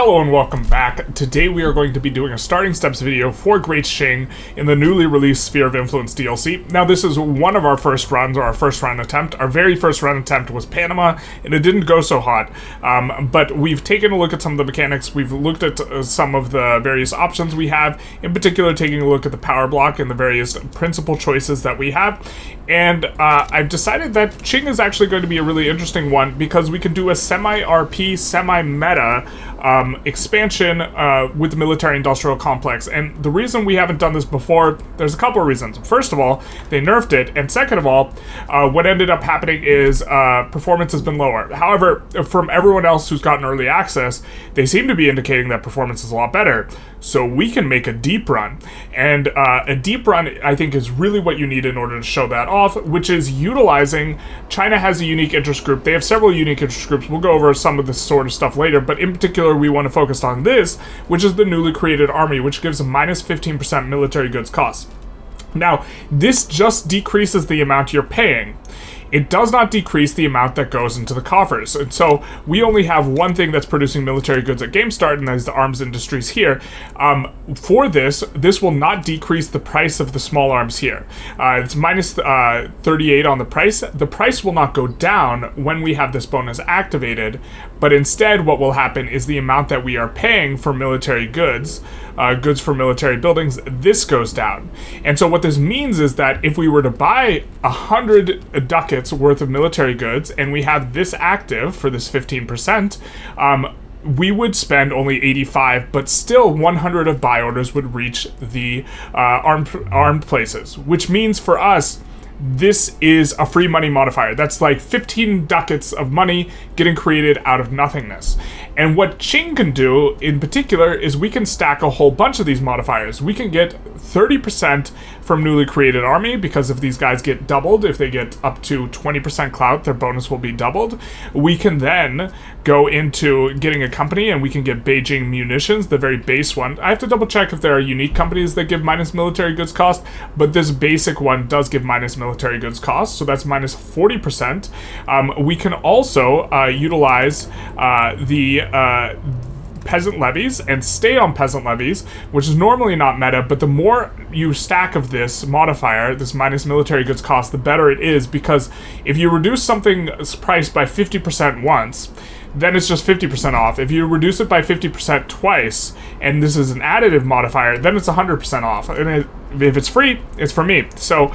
Hello and welcome back. Today we are going to be doing a starting steps video for Great Qing in the newly released Sphere of Influence DLC. Now this is one of our first runs, or our first run attempt. Our very first run attempt was Panama, and it didn't go so hot. But we've taken a look at some of the mechanics, we've looked at some of the various options we have, in particular taking a look at the power block and the various principal choices that we have. And I've decided that Qing is actually going to be a really interesting one because we can do a semi-RP, semi-meta expansion with the military-industrial complex. And the reason we haven't done this before, there's a couple of reasons. First of all, they nerfed it, and second of all, what ended up happening is performance has been lower. However, from everyone else who's gotten early access, they seem to be indicating that performance is a lot better. So we can make a deep run. And a deep run, I think, is really what you need in order to show that off, which is utilizing, China has a unique interest group. They have several unique interest groups. We'll go over some of this sort of stuff later, but in particular, we want to focus on this, which is the newly created army, which gives a minus 15% military goods cost. Now, this just decreases the amount you're paying. It does not decrease the amount that goes into the coffers. And so we only have one thing that's producing military goods at game start, and that is the arms industries here. For this will not decrease the price of the small arms here. It's minus 38 on the price. The price will not go down when we have this bonus activated, but instead what will happen is the amount that we are paying for military goods, goods for military buildings, this goes down. And so what this means is that if we were to buy 100 ducats worth of military goods and we have this active for this 15%, we would spend only 85, but still 100 of buy orders would reach the armed places, which means for us, this is a free money modifier. That's like 15 ducats of money getting created out of nothingness. And what Qing can do in particular is we can stack a whole bunch of these modifiers. We can get 30% from newly created army, because if these guys get doubled, if they get up to 20% clout, their bonus will be doubled. We can then go into getting a company and we can get Beijing munitions, the very base one. I have to double check if there are unique companies that give minus military goods cost, but this basic one does give minus military goods cost, so that's minus 40%. We can also utilize the peasant levies and stay on peasant levies, which is normally not meta, but the more you stack of this modifier, this minus military goods cost, the better it is, because if you reduce something's price by 50% once, then it's just 50% off. If you reduce it by 50% twice, and this is an additive modifier, then it's 100% off. And if it's free, it's for me. So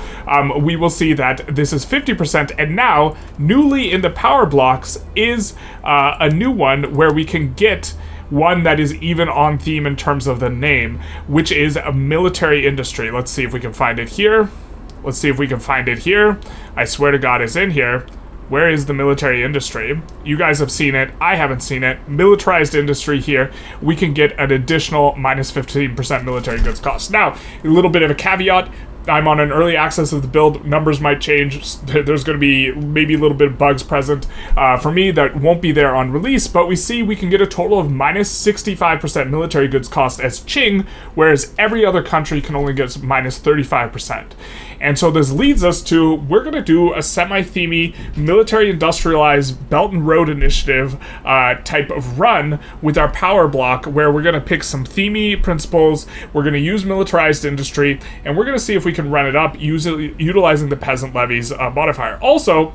we will see that this is 50%, and now, newly in the power blocks is a new one where we can get one that is even on theme in terms of the name, which is a military industry. Let's see if we can find it here. Let's see if we can find it here. I swear to God it's in here. Where is the military industry? You guys have seen it. I haven't seen it. Militarized industry here. We can get an additional minus 15% military goods cost. Now, a little bit of a caveat. I'm on an early access of the build. Numbers might change. There's going to be maybe a little bit of bugs present for me that won't be there on release, but we see we can get a total of minus 65% military goods cost as Qing, whereas every other country can only get minus 35%. And so this leads us to, we're going to do a semi-themey, military-industrialized Belt and Road Initiative type of run with our power block, where we're going to pick some themey principles, we're going to use militarized industry, and we're going to see if we can run it up utilizing the peasant levies modifier. Also,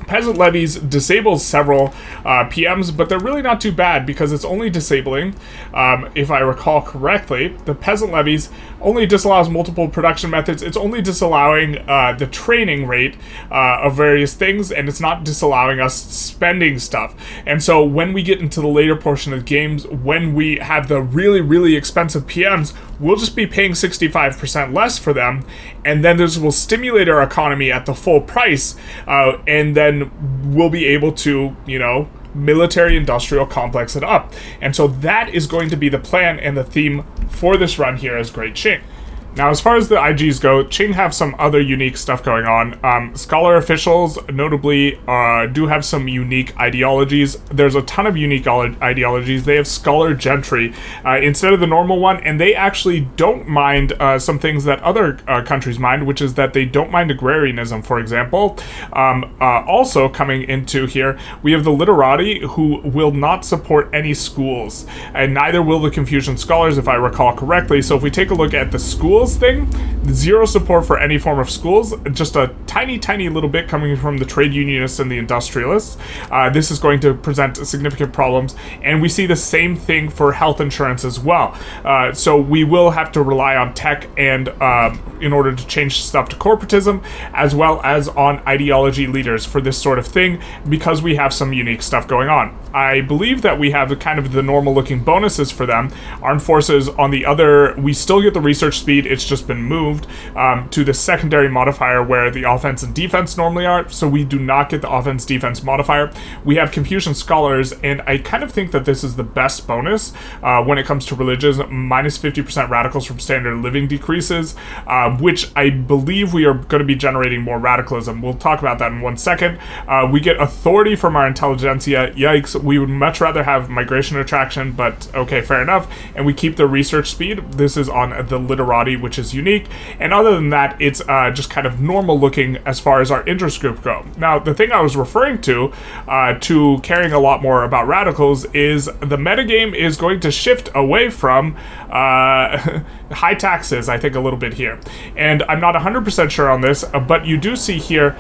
peasant levies disables several PMs, but they're really not too bad because it's only disabling, if I recall correctly, the peasant levies only disallows multiple production methods. It's only disallowing the training rate of various things, and it's not disallowing us spending stuff. And so when we get into the later portion of the games, when we have the really, really expensive PMs, we'll just be paying 65% less for them, and then this will stimulate our economy at the full price, and then we'll be able to, military-industrial complex it up. And so that is going to be the plan and the theme for this run here as Great Qing. Now, as far as the IGs go, Qing have some other unique stuff going on. Scholar officials, notably, do have some unique ideologies. There's a ton of unique ideologies. They have scholar gentry instead of the normal one, and they actually don't mind some things that other countries mind, which is that they don't mind agrarianism, for example. Also coming into here, we have the literati, who will not support any schools, and neither will the Confucian scholars, if I recall correctly. So if we take a look at the schools thing, zero support for any form of schools, just a tiny little bit coming from the trade unionists and the industrialists. This is going to present significant problems, and we see the same thing for health insurance as well. So we will have to rely on tech and in order to change stuff to corporatism, as well as on ideology leaders for this sort of thing, because we have some unique stuff going on. I believe that we have kind of the normal looking bonuses for them. Armed forces on the other, we still get the research speed, it's just been moved to the secondary modifier where the offense and defense normally are, so we do not get the offense defense modifier. We have Confucian scholars, and I kind of think that this is the best bonus when it comes to religions. Minus 50% radicals from standard living decreases, which I believe we are going to be generating more radicalism. We'll talk about that in 1 second. We get authority from our intelligentsia. Yikes, we would much rather have migration attraction, but okay, fair enough. And we keep the research speed. This is on the literati, which is unique. And other than that, it's just kind of normal looking as far as our interest group go. Now, the thing I was referring to caring a lot more about radicals is the metagame is going to shift away from high taxes, I think, a little bit here. And I'm not 100% sure on this, but you do see here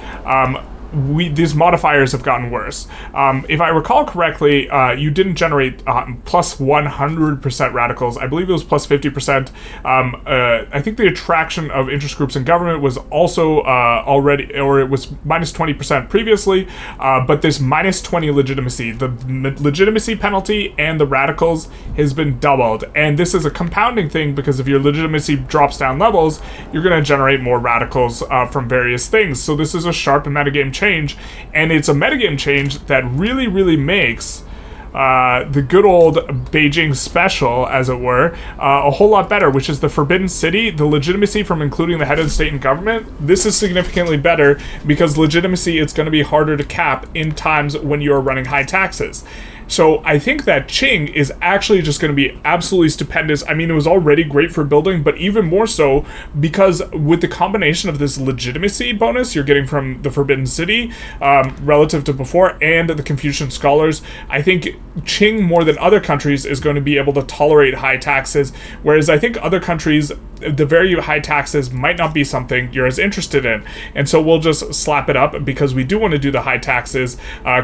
these modifiers have gotten worse. If I recall correctly, you didn't generate plus 100% radicals. I believe it was plus 50%. I think the attraction of interest groups in government was also already, or it was minus 20% previously, but this minus 20 legitimacy, the legitimacy penalty and the radicals has been doubled. And this is a compounding thing, because if your legitimacy drops down levels, you're going to generate more radicals from various things. So this is a sharp metagame change, and it's a metagame change that really makes the good old Beijing special, as it were, a whole lot better, which is the Forbidden City, the legitimacy from including the head of state and government. This is significantly better because legitimacy is going to be harder to cap in times when you're running high taxes. So I think that Qing is actually just going to be absolutely stupendous. I mean, it was already great for building, but even more so because with the combination of this legitimacy bonus you're getting from the Forbidden City relative to before, and the Confucian scholars, I think Qing, more than other countries, is going to be able to tolerate high taxes, whereas I think other countries, the very high taxes might not be something you're as interested in. And so we'll just slap it up because we do want to do the high taxes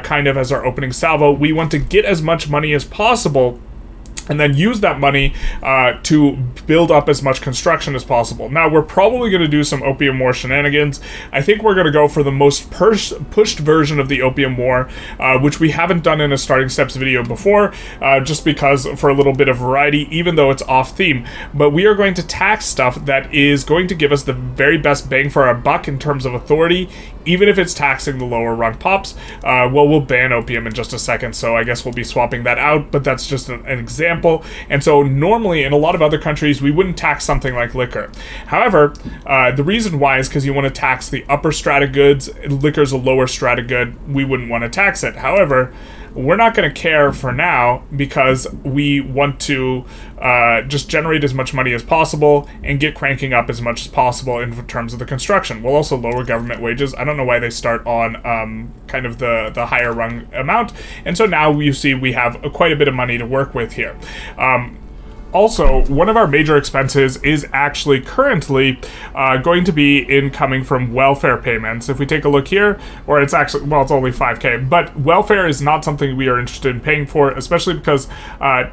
kind of as our opening salvo. We want to get as much money as possible and then use that money to build up as much construction as possible. Now, we're probably going to do some Opium War shenanigans. I think we're going to go for the most pushed version of the Opium War, which we haven't done in a starting steps video before, just because for a little bit of variety, even though it's off theme. But we are going to tax stuff that is going to give us the very best bang for our buck in terms of authority, even if it's taxing the lower rung pops. Well, we'll ban opium in just a second, so I guess we'll be swapping that out, but that's just an example. And so normally in a lot of other countries we wouldn't tax something like liquor. However, the reason why is because you want to tax the upper strata goods. Liquor's a lower strata good, we wouldn't want to tax it. However, we're not going to care for now because we want to just generate as much money as possible and get cranking up as much as possible in terms of the construction. We'll also lower government wages. I don't know why they start on kind of the higher rung amount. And so now you see we have quite a bit of money to work with here. Also, one of our major expenses is actually currently going to be incoming from welfare payments. If we take a look here, or it's actually, well, it's only 5K, but welfare is not something we are interested in paying for, especially because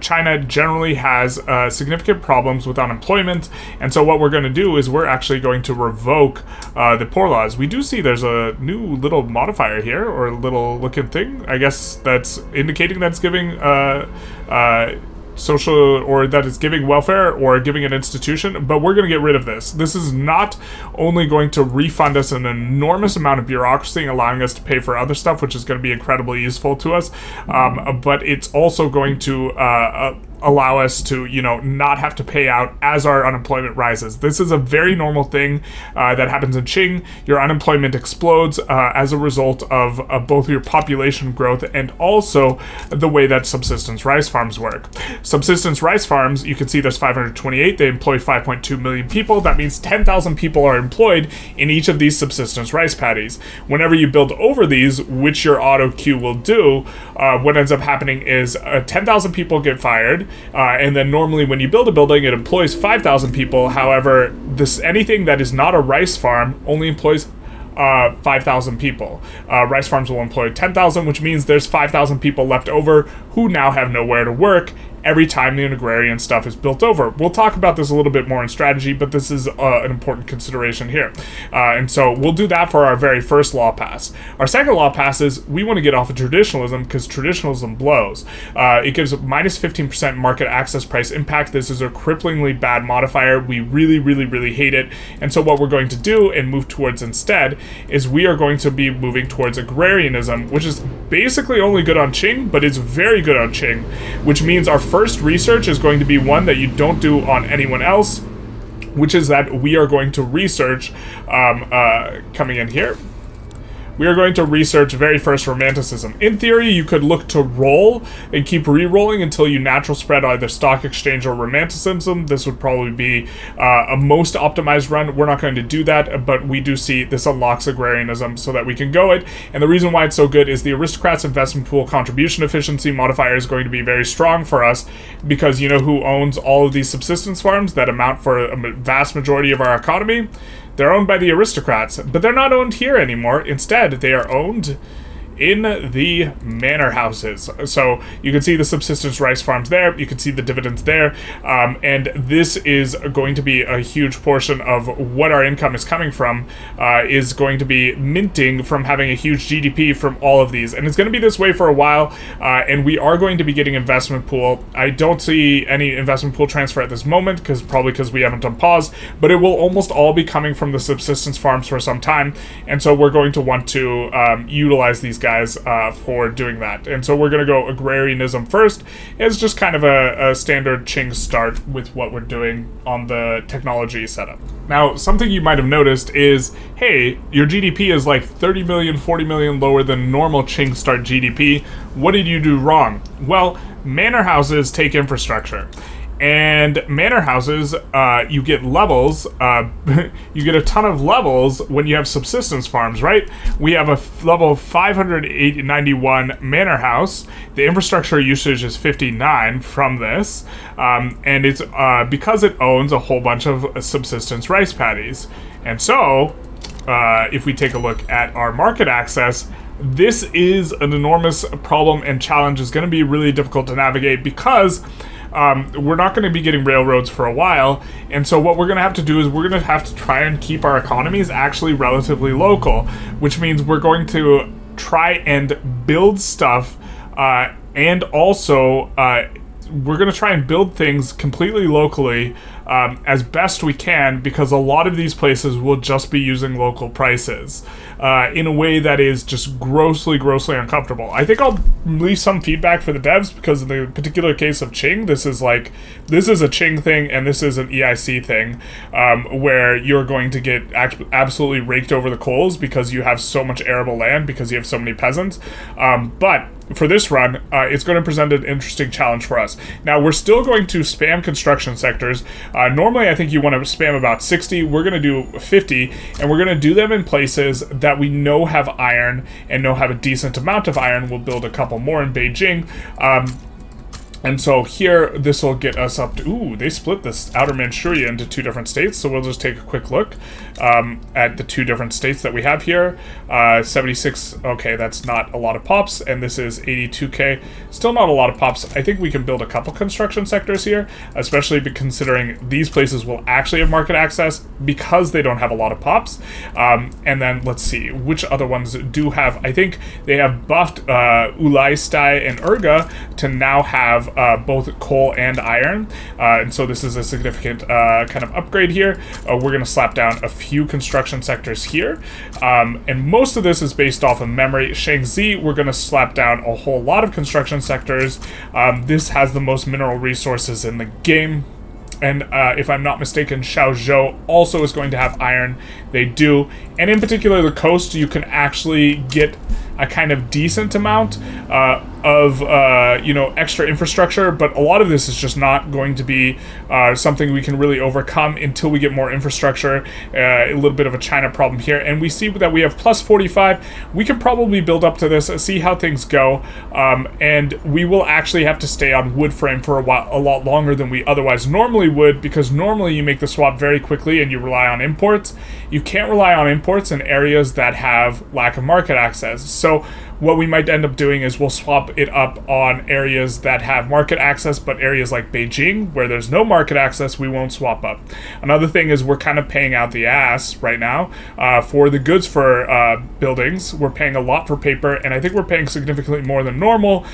China generally has significant problems with unemployment. And so what we're going to do is we're actually going to revoke the poor laws. We do see there's a new little modifier here, or a little looking thing. I guess that's indicating that's giving social, or that is giving welfare or giving an institution, but we're going to get rid of this. This is not only going to refund us an enormous amount of bureaucracy, allowing us to pay for other stuff, which is going to be incredibly useful to us, but it's also going to allow us to, not have to pay out as our unemployment rises. This is a very normal thing that happens in Qing. Your unemployment explodes as a result of both your population growth and also the way that subsistence rice farms work. Subsistence rice farms, you can see there's 528. They employ 5.2 million people. That means 10,000 people are employed in each of these subsistence rice paddies. Whenever you build over these, which your auto queue will do, what ends up happening is 10,000 people get fired, and then normally when you build a building, it employs 5,000 people. However, anything that is not a rice farm only employs 5,000 people. Rice farms will employ 10,000, which means there's 5,000 people left over who now have nowhere to work every time the agrarian stuff is built over. We'll talk about this a little bit more in strategy, but this is an important consideration here. And so we'll do that for our very first law pass. Our second law pass is we want to get off of traditionalism because traditionalism blows. It gives minus 15% market access price impact. This is a cripplingly bad modifier. We really, really, really hate it. And so what we're going to do and move towards instead is we are going to be moving towards agrarianism, which is basically only good on Qing, but it's very good on Qing, which means our first research is going to be one that you don't do on anyone else, which is that we are going to research, coming in here, we are going to research very first romanticism. In theory, you could look to roll and keep re-rolling until you natural spread either stock exchange or romanticism. This would probably be a most optimized run. We're not going to do that, but we do see this unlocks agrarianism so that we can go it. And the reason why it's so good is the aristocrats investment pool contribution efficiency modifier is going to be very strong for us because you know who owns all of these subsistence farms that amount for a vast majority of our economy? They're owned by the aristocrats, but they're not owned here anymore. Instead, they are owned in the manor houses. So you can see the subsistence rice farms there, you can see the dividends there, and this is going to be a huge portion of what our income is coming from, is going to be minting from having a huge GDP from all of these. And it's going to be this way for a while, and we are going to be getting investment pool. I don't see any investment pool transfer at this moment, probably because we haven't unpaused, but it will almost all be coming from the subsistence farms for some time, and so we're going to want to utilize these guys for doing that. And so we're going to go agrarianism first. It's just kind of a standard Qing start with what we're doing on the technology setup. Now, something you might have noticed is, hey, your GDP is like 30 million, 40 million lower than normal Qing start GDP. What did you do wrong? Well, manor houses take infrastructure. And manor houses, you get levels, you get a ton of levels when you have subsistence farms, right? We have a level 591 manor house. The infrastructure usage is 59 from this, and it's because it owns a whole bunch of subsistence rice paddies. And so, if we take a look at our market access, this is an enormous problem and challenge. Is going to be really difficult to navigate because we're not going to be getting railroads for a while, and so what we're going to have to do is we're going to have to try and keep our economies actually relatively local, which means we're going to try and build stuff, and also we're going to try and build things completely locally as best we can, because a lot of these places will just be using local prices in a way that is just grossly uncomfortable. I think I'll leave some feedback for the devs, because in the particular case of Qing, this is a Qing thing and this is an EIC thing, where you're going to get absolutely raked over the coals because you have so much arable land, because you have so many peasants. But for this run, it's going to present an interesting challenge for us. Now, we're still going to spam construction sectors. Normally, I think you want to spam about 60. We're going to do 50, and we're going to do them in places that we know have iron and know have a decent amount of iron. We'll build a couple more in Beijing. And so here, this will get us up to... Ooh, they split this outer Manchuria into two different states, so we'll just take a quick look at the two different states that we have here. 76, okay, that's not a lot of pops, and this is 82k. Still not a lot of pops. I think we can build a couple construction sectors here, especially considering these places will actually have market access because they don't have a lot of pops. And then, let's see, which other ones do have... I think they have buffed Ulaistai and Urga to now have have both coal and iron, and so this is a significant kind of upgrade here. We're going to slap down a few construction sectors here, and most of this is based off of memory. Shaanxi, we're going to slap down a whole lot of construction sectors. This has the most mineral resources in the game. And if I'm not mistaken, Shaozhou also is going to have iron. They do. And in particular, the coast, you can actually get a kind of decent amount of extra infrastructure, but a lot of this is just not going to be something we can really overcome until we get more infrastructure. A little bit of a China problem here, and we see that we have plus 45. We can probably build up to this, see how things go, and we will actually have to stay on wood frame for a lot longer than we otherwise normally would, because normally you make the swap very quickly and you rely on imports. You can't rely on imports in areas that have lack of market access. So what we might end up doing is we'll swap it up on areas that have market access, but areas like Beijing, where there's no market access, we won't swap up. Another thing is we're kind of paying out the ass right now for the goods for buildings. We're paying a lot for paper, and I think we're paying significantly more than normal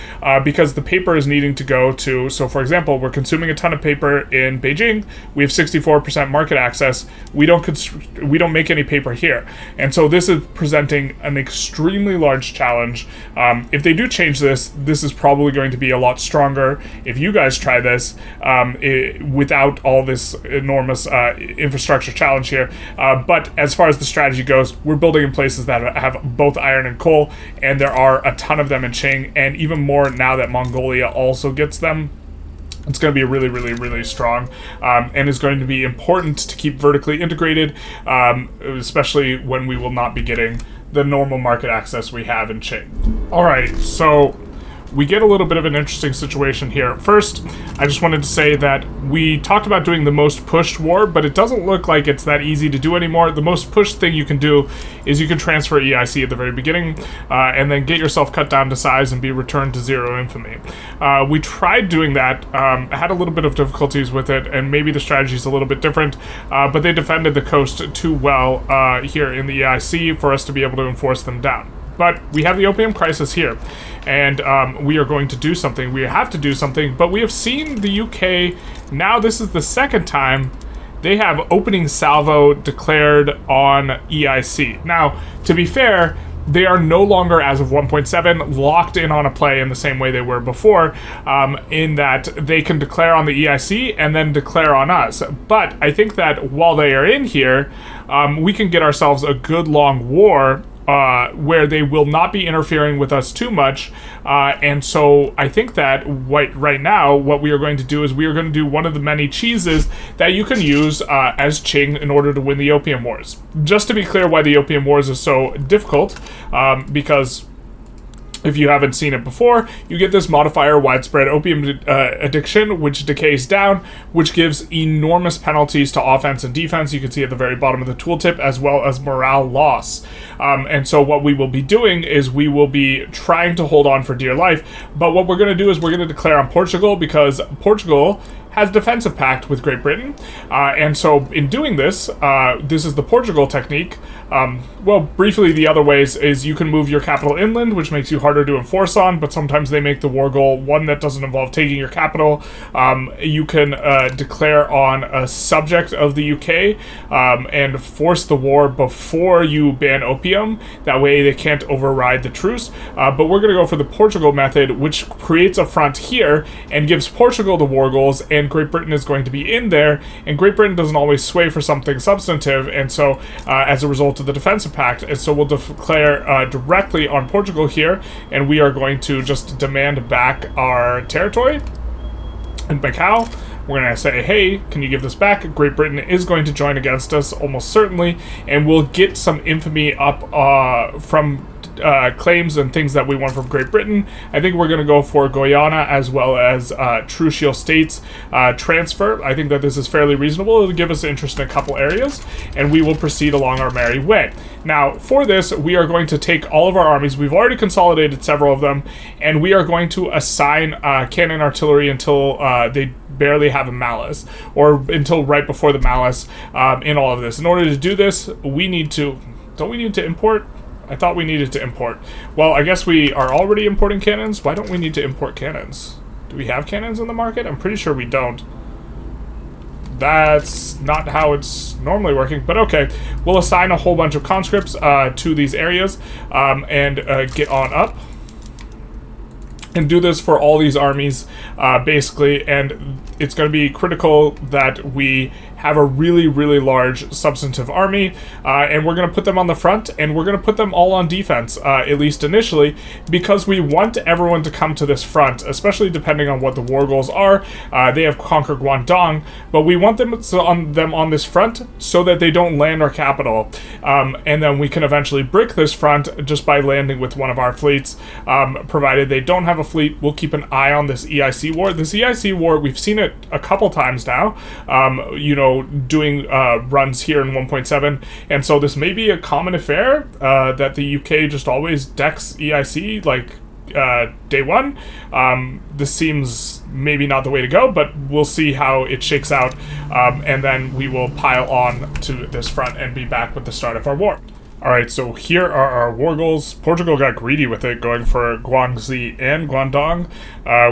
because the paper is needing to go to, so for example, we're consuming a ton of paper in Beijing. We have 64% market access. We don't make any paper here. And so this is presenting an extremely large challenge. If they do change this, this is probably going to be a lot stronger if you guys try this without all this enormous infrastructure challenge here. But as far as the strategy goes, we're building in places that have both iron and coal, and there are a ton of them in Qing, and even more now that Mongolia also gets them. It's going to be really, really, really strong, and is going to be important to keep vertically integrated, especially when we will not be getting the normal market access we have in Qing. Alright, so we get a little bit of an interesting situation here. First, I just wanted to say that we talked about doing the most pushed war, but it doesn't look like it's that easy to do anymore. The most pushed thing you can do is you can transfer EIC at the very beginning, and then get yourself cut down to size and be returned to 0 infamy. We tried doing that, had a little bit of difficulties with it, and maybe the strategy is a little bit different, but they defended the coast too well here in the EIC for us to be able to enforce them down. But we have the opium crisis here, and we are going to do something. We have to do something, but we have seen the UK, now this is the second time, they have opening salvo declared on EIC. Now, to be fair, they are no longer, as of 1.7, locked in on a play in the same way they were before, in that they can declare on the EIC and then declare on us. But I think that while they are in here, we can get ourselves a good long war where they will not be interfering with us too much, and so I think that right now what we are going to do is we are going to do one of the many cheeses that you can use as Qing in order to win the Opium Wars. Just to be clear why the Opium Wars is so difficult, because if you haven't seen it before, you get this modifier, widespread opium addiction, which decays down, which gives enormous penalties to offense and defense. You can see at the very bottom of the tooltip, as well as morale loss. And so what we will be doing is we will be trying to hold on for dear life. But what we're going to do is we're going to declare on Portugal, because Portugal has defensive pact with Great Britain, and so in doing this, this is the Portugal technique. Well, briefly, the other ways is you can move your capital inland, which makes you harder to enforce on, but sometimes they make the war goal one that doesn't involve taking your capital. You can declare on a subject of the UK and force the war before you ban opium. That way they can't override the truce. But we're going to go for the Portugal method, which creates a front here and gives Portugal the war goals, and Great Britain is going to be in there, and Great Britain doesn't always sway for something substantive, and so as a result of the defensive pact, and so we'll declare directly on Portugal here, and we are going to just demand back our territory in Macau. We're going to say, hey, can you give this back? Great Britain is going to join against us, almost certainly, and we'll get some infamy up from claims and things that we want from Great Britain. I think we're going to go for Guyana as well as Trucial States transfer. I think that this is fairly reasonable. It'll give us interest in a couple areas, and we will proceed along our merry way. Now, for this, we are going to take all of our armies. We've already consolidated several of them, and we are going to assign cannon artillery until they barely have a malice, or until right before the malice in all of this. In order to do this, we need to... Don't we need to import? I thought we needed to import. Well, I guess we are already importing cannons. Why don't we need to import cannons? Do we have cannons in the market? I'm pretty sure we don't. That's not how it's normally working, but okay. We'll assign a whole bunch of conscripts to these areas and get on up. And do this for all these armies, basically, and it's going to be critical that we have a really, really large substantive army, and we're going to put them on the front, and we're going to put them all on defense, at least initially, because we want everyone to come to this front, especially depending on what the war goals are. They have conquered Guangdong, but we want them on this front so that they don't land our capital, and then we can eventually brick this front just by landing with one of our fleets, provided they don't have a fleet. We'll keep an eye on this EIC war. This EIC war, we've seen it a couple times now, you know, doing runs here in 1.7, and so this may be a common affair that the UK just always decks EIC like day one. This seems maybe not the way to go, but we'll see how it shakes out, and then we will pile on to this front and be back with the start of our war. Alright, so here are our war goals. Portugal got greedy with it, going for Guangxi and Guangdong,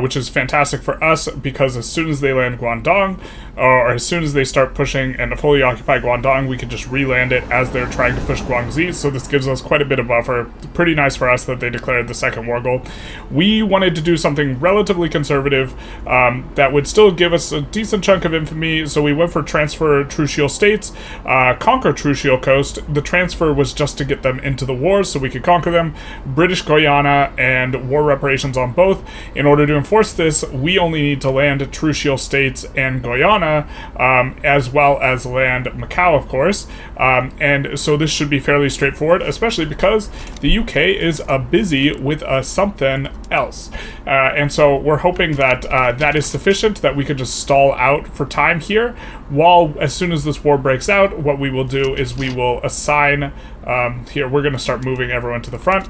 which is fantastic for us, because as soon as they land Guangdong, or as soon as they start pushing and fully occupy Guangdong, we can just re-land it as they're trying to push Guangxi, so this gives us quite a bit of buffer. Pretty nice for us that they declared the second war goal. We wanted to do something relatively conservative that would still give us a decent chunk of infamy, so we went for transfer Trucial states, conquer Trucial coast. The transfer was just to get them into the war so we could conquer them. British Guyana and war reparations on both. In order to enforce this, we only need to land Trucial states and Guyana, as well as land Macau, of course. And so this should be fairly straightforward, especially because the UK is busy with something else. And so we're hoping that that is sufficient, that we could just stall out for time here, while as soon as this war breaks out, what we will do is we will assign, here we're going to start moving everyone to the front.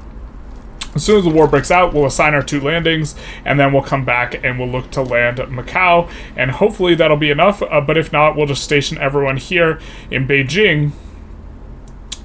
As soon as the war breaks out, we'll assign our 2 landings, and then we'll come back and we'll look to land Macau, and hopefully that'll be enough, but if not, we'll just station everyone here in Beijing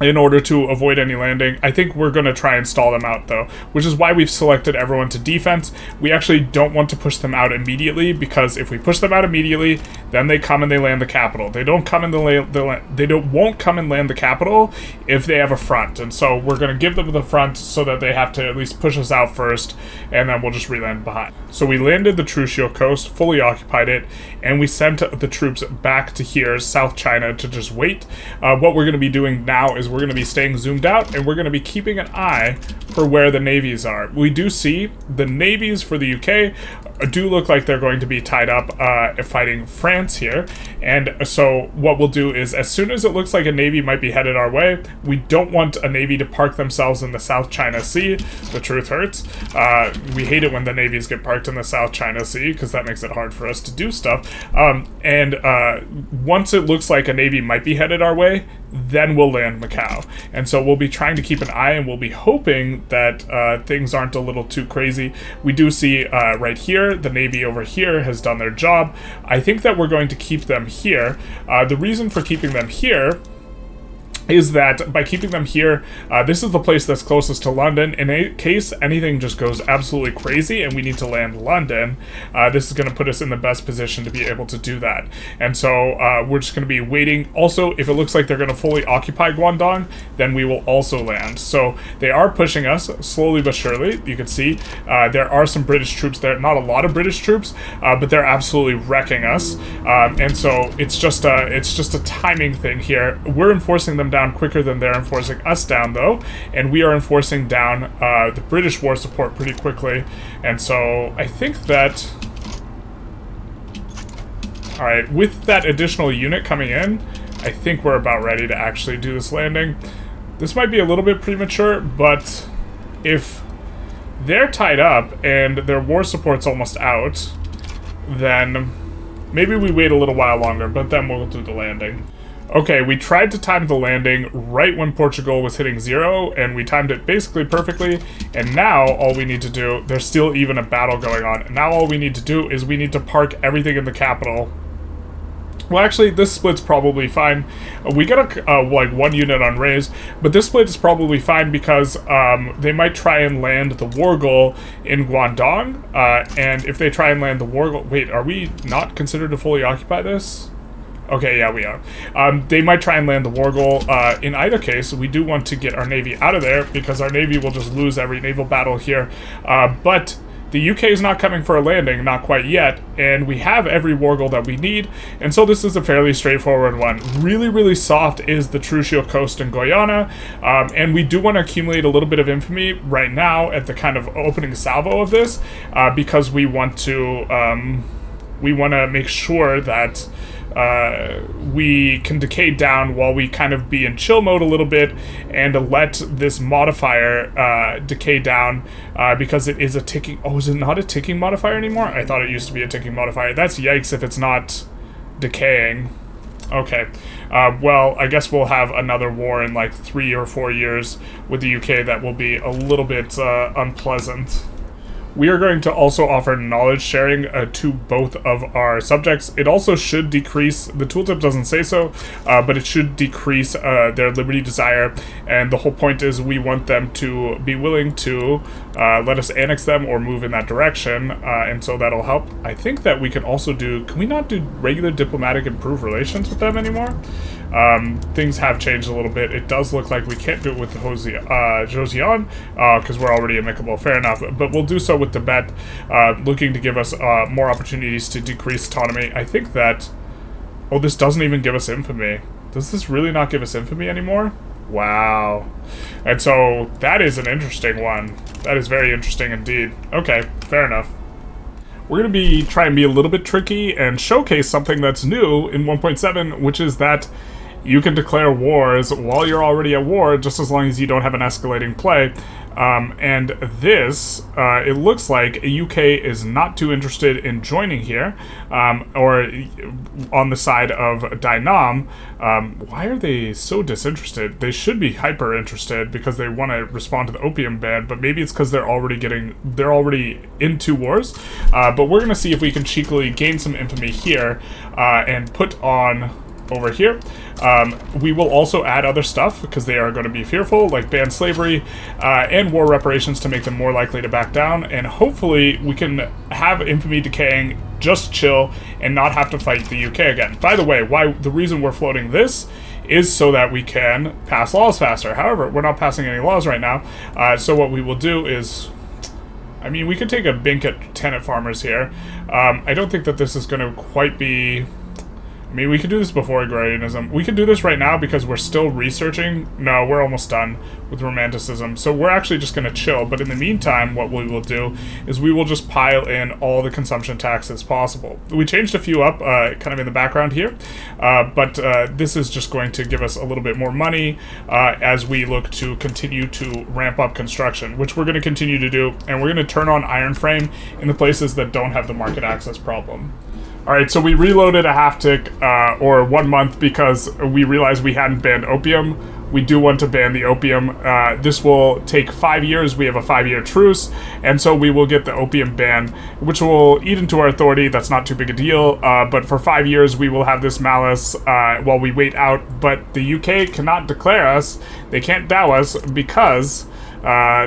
in order to avoid any landing. I think we're going to try and stall them out, though, which is why we've selected everyone to defense. We actually don't want to push them out immediately, because if we push them out immediately, then they come and they land the capital. They don't come and won't come and land the capital if they have a front, and so we're going to give them the front so that they have to at least push us out first, and then we'll just re-land behind. So we landed the Trucial coast, fully occupied it, and we sent the troops back to here, South China, to just wait. What we're going to be doing now is we're going to be staying zoomed out, and we're going to be keeping an eye for where the navies are. We do see the navies for the UK do look like they're going to be tied up fighting France here, and so what we'll do is, as soon as it looks like a navy might be headed our way, we don't want a navy to park themselves in the South China Sea. The truth hurts. We hate it when the navies get parked in the South China Sea, because that makes it hard for us to do stuff, and once it looks like a navy might be headed our way, then we'll land Macau. And so we'll be trying to keep an eye, and we'll be hoping that things aren't a little too crazy. We do see right here, the Navy over here has done their job. I think that we're going to keep them here. The reason for keeping them here is that by keeping them here, this is the place that's closest to London. In case anything just goes absolutely crazy and we need to land London, this is going to put us in the best position to be able to do that. And so we're just going to be waiting. Also, if it looks like they're going to fully occupy Guangdong, then we will also land. So they are pushing us slowly but surely. You can see there are some British troops there. Not a lot of British troops, but they're absolutely wrecking us. And so it's just a timing thing here. We're enforcing them down quicker than they're enforcing us down, though, and we are enforcing down the British war support pretty quickly. And so I think that, alright, with that additional unit coming in, I think we're about ready to actually do this landing. This might be a little bit premature, but if they're tied up and their war support's almost out, then maybe we wait a little while longer, but then we'll do the landing. Okay, we tried to time the landing right when Portugal was hitting 0, and we timed it basically perfectly, and now all we need to do, there's still even a battle going on, and now all we need to do is we need to park everything in the capital Well, actually, this split's probably fine. We got like 1 unit on raise, but this split is probably fine because they might try and land the war goal in Guangdong, and if they try and land the war goal... Wait, are we not considered to fully occupy this? Okay, yeah, we are. They might try and land the war goal. In either case, we do want to get our navy out of there because our navy will just lose every naval battle here. But the UK is not coming for a landing, not quite yet, and we have every war goal that we need, and so this is a fairly straightforward one. Really, really soft is the Trucial Coast in Guyana, and we do want to accumulate a little bit of infamy right now at the kind of opening salvo of this, because we want to make sure that we can decay down while we kind of be in chill mode a little bit and let this modifier decay down because it is a ticking... Oh, is it not a ticking modifier anymore? I thought it used to be a ticking modifier. That's yikes if it's not decaying. Okay. Well, I guess we'll have another war in like 3 or 4 years with the UK that will be a little bit unpleasant. We are going to also offer knowledge sharing to both of our subjects. It also should decrease, the tooltip doesn't say so, but it should decrease their liberty desire, and the whole point is we want them to be willing to let us annex them or move in that direction, and so that'll help. I think that we can also do, can we not do regular diplomatic improved relations with them anymore? Things have changed a little bit. It does look like we can't do it with Joseon, because we're already amicable, fair enough, but we'll do so with Tibet, looking to give us more opportunities to decrease autonomy. I think that... Oh, this doesn't even give us infamy. Does this really not give us infamy anymore? Wow. And so, that is an interesting one. That is very interesting indeed. Okay, fair enough. We're going to be trying to be a little bit tricky and showcase something that's new in 1.7, which is that you can declare wars while you're already at war, just as long as you don't have an escalating play. And this, it looks like UK is not too interested in joining here, or on the side of Dainam. Why are they so disinterested? They should be hyper interested because they want to respond to the opium ban, but maybe it's because they're already in 2 wars. But we're going to see if we can cheekily gain some infamy here, and put on over here. We will also add other stuff because they are going to be fearful, like ban slavery and war reparations to make them more likely to back down, and hopefully we can have infamy decaying, just chill, and not have to fight the UK again. By the way, the reason we're floating this is so that we can pass laws faster. However, we're not passing any laws right now, so what we will do is... I mean, we could take a bink at tenant farmers here. I don't think that this is going to quite be... I mean, we could do this before agrarianism. We could do this right now because we're still researching. No, we're almost done with romanticism. So we're actually just going to chill. But in the meantime, what we will do is we will just pile in all the consumption taxes possible. We changed a few up kind of in the background here. But this is just going to give us a little bit more money as we look to continue to ramp up construction, which we're going to continue to do. And we're going to turn on iron frame in the places that don't have the market access problem. Alright, so we reloaded a half tick, or 1 month, because we realized we hadn't banned opium. We do want to ban the opium. This will take 5 years. We have a 5-year truce, and so we will get the opium ban, which will eat into our authority. That's not too big a deal, but for 5 years we will have this malice while we wait out. But the UK cannot declare us. They can't dow us because...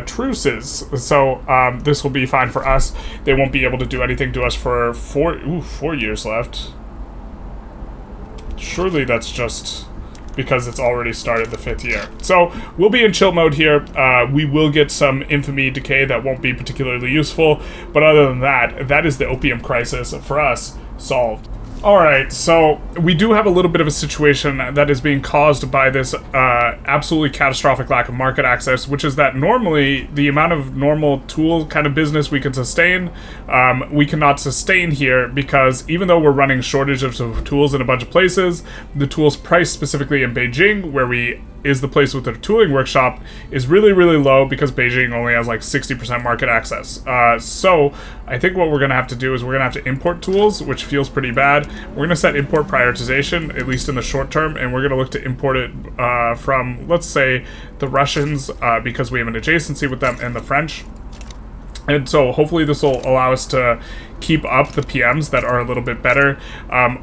truces. So this will be fine for us. They won't be able to do anything to us for 4 years left. Surely that's just because it's already started the 5th year. So we'll be in chill mode here. We will get some infamy decay that won't be particularly useful, but other than that, that is the opium crisis for us solved. Alright, so we do have a little bit of a situation that is being caused by this absolutely catastrophic lack of market access, which is that normally the amount of normal tool kind of business we can sustain, we cannot sustain here because even though we're running shortages of tools in a bunch of places, the tools priced specifically in Beijing, where is the place with the tooling workshop, is really, really low because Beijing only has like 60% market access. So I think what we're going to have to do is we're going to have to import tools, which feels pretty bad. We're going to set import prioritization, at least in the short term, and we're going to look to import it from, let's say, the Russians, because we have an adjacency with them, and the French. And so hopefully this will allow us to keep up the PMs that are a little bit better.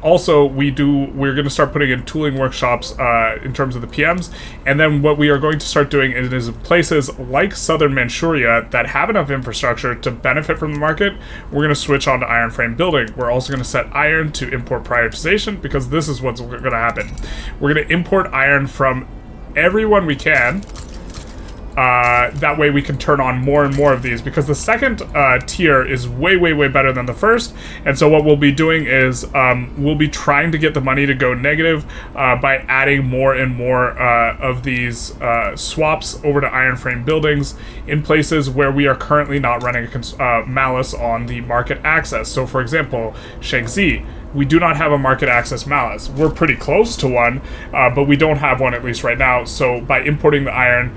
Also, we're going to start putting in tooling workshops in terms of the PMs. And then what we are going to start doing is places like southern Manchuria that have enough infrastructure to benefit from the market, we're going to switch on to iron frame building. We're also going to set iron to import prioritization, because this is what's going to happen. We're going to import iron from everyone we can. That way we can turn on more and more of these, because the second tier is way better than the first. And so what we'll be doing is we'll be trying to get the money to go negative by adding more and more of these swaps over to iron frame buildings in places where we are currently not running a malice on the market access. So for example, Shaanxi, we do not have a market access malice. We're pretty close to one, but we don't have one, at least right now. So by importing the iron,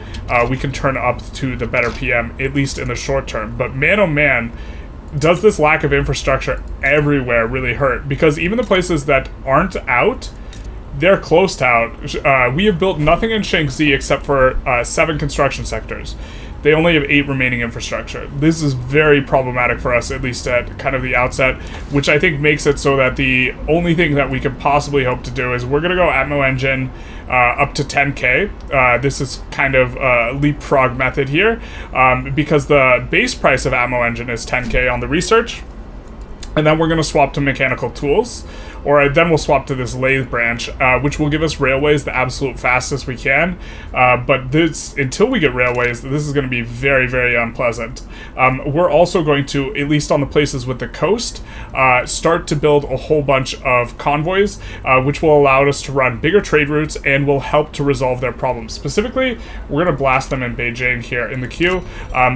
we can turn up to the better PM, at least in the short term. But man, oh man, does this lack of infrastructure everywhere really hurt? Because even the places that aren't out, they're close to out. We have built nothing in Shaanxi except for 7 construction sectors. They only have 8 remaining infrastructure. This is very problematic for us, at least at kind of the outset, which I think makes it so that the only thing that we could possibly hope to do is we're going to go Atmo engine up to 10k. This is kind of a leapfrog method here, because the base price of Atmo engine is 10k on the research. And then we're going to swap to mechanical tools, or then we'll swap to this lathe branch, which will give us railways the absolute fastest we can. But this, until we get railways, this is going to be very unpleasant. We're also going to, at least on the places with the coast, start to build a whole bunch of convoys, which will allow us to run bigger trade routes and will help to resolve their problems. Specifically, we're going to blast them in Beijing here in the queue.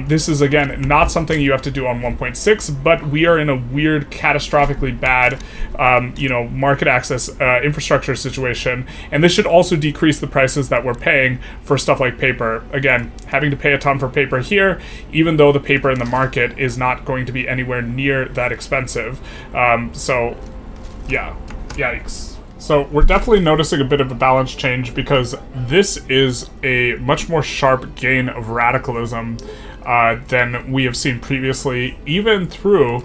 This is, again, not something you have to do on 1.6, but we are in a weird, catastrophically bad, market access infrastructure situation, and this should also decrease the prices that we're paying for stuff like paper. Again, having to pay a ton for paper here, even though the paper in the market is not going to be anywhere near that expensive. So, yeah, yikes. So we're definitely noticing a bit of a balance change, because this is a much more sharp gain of radicalism than we have seen previously, even through,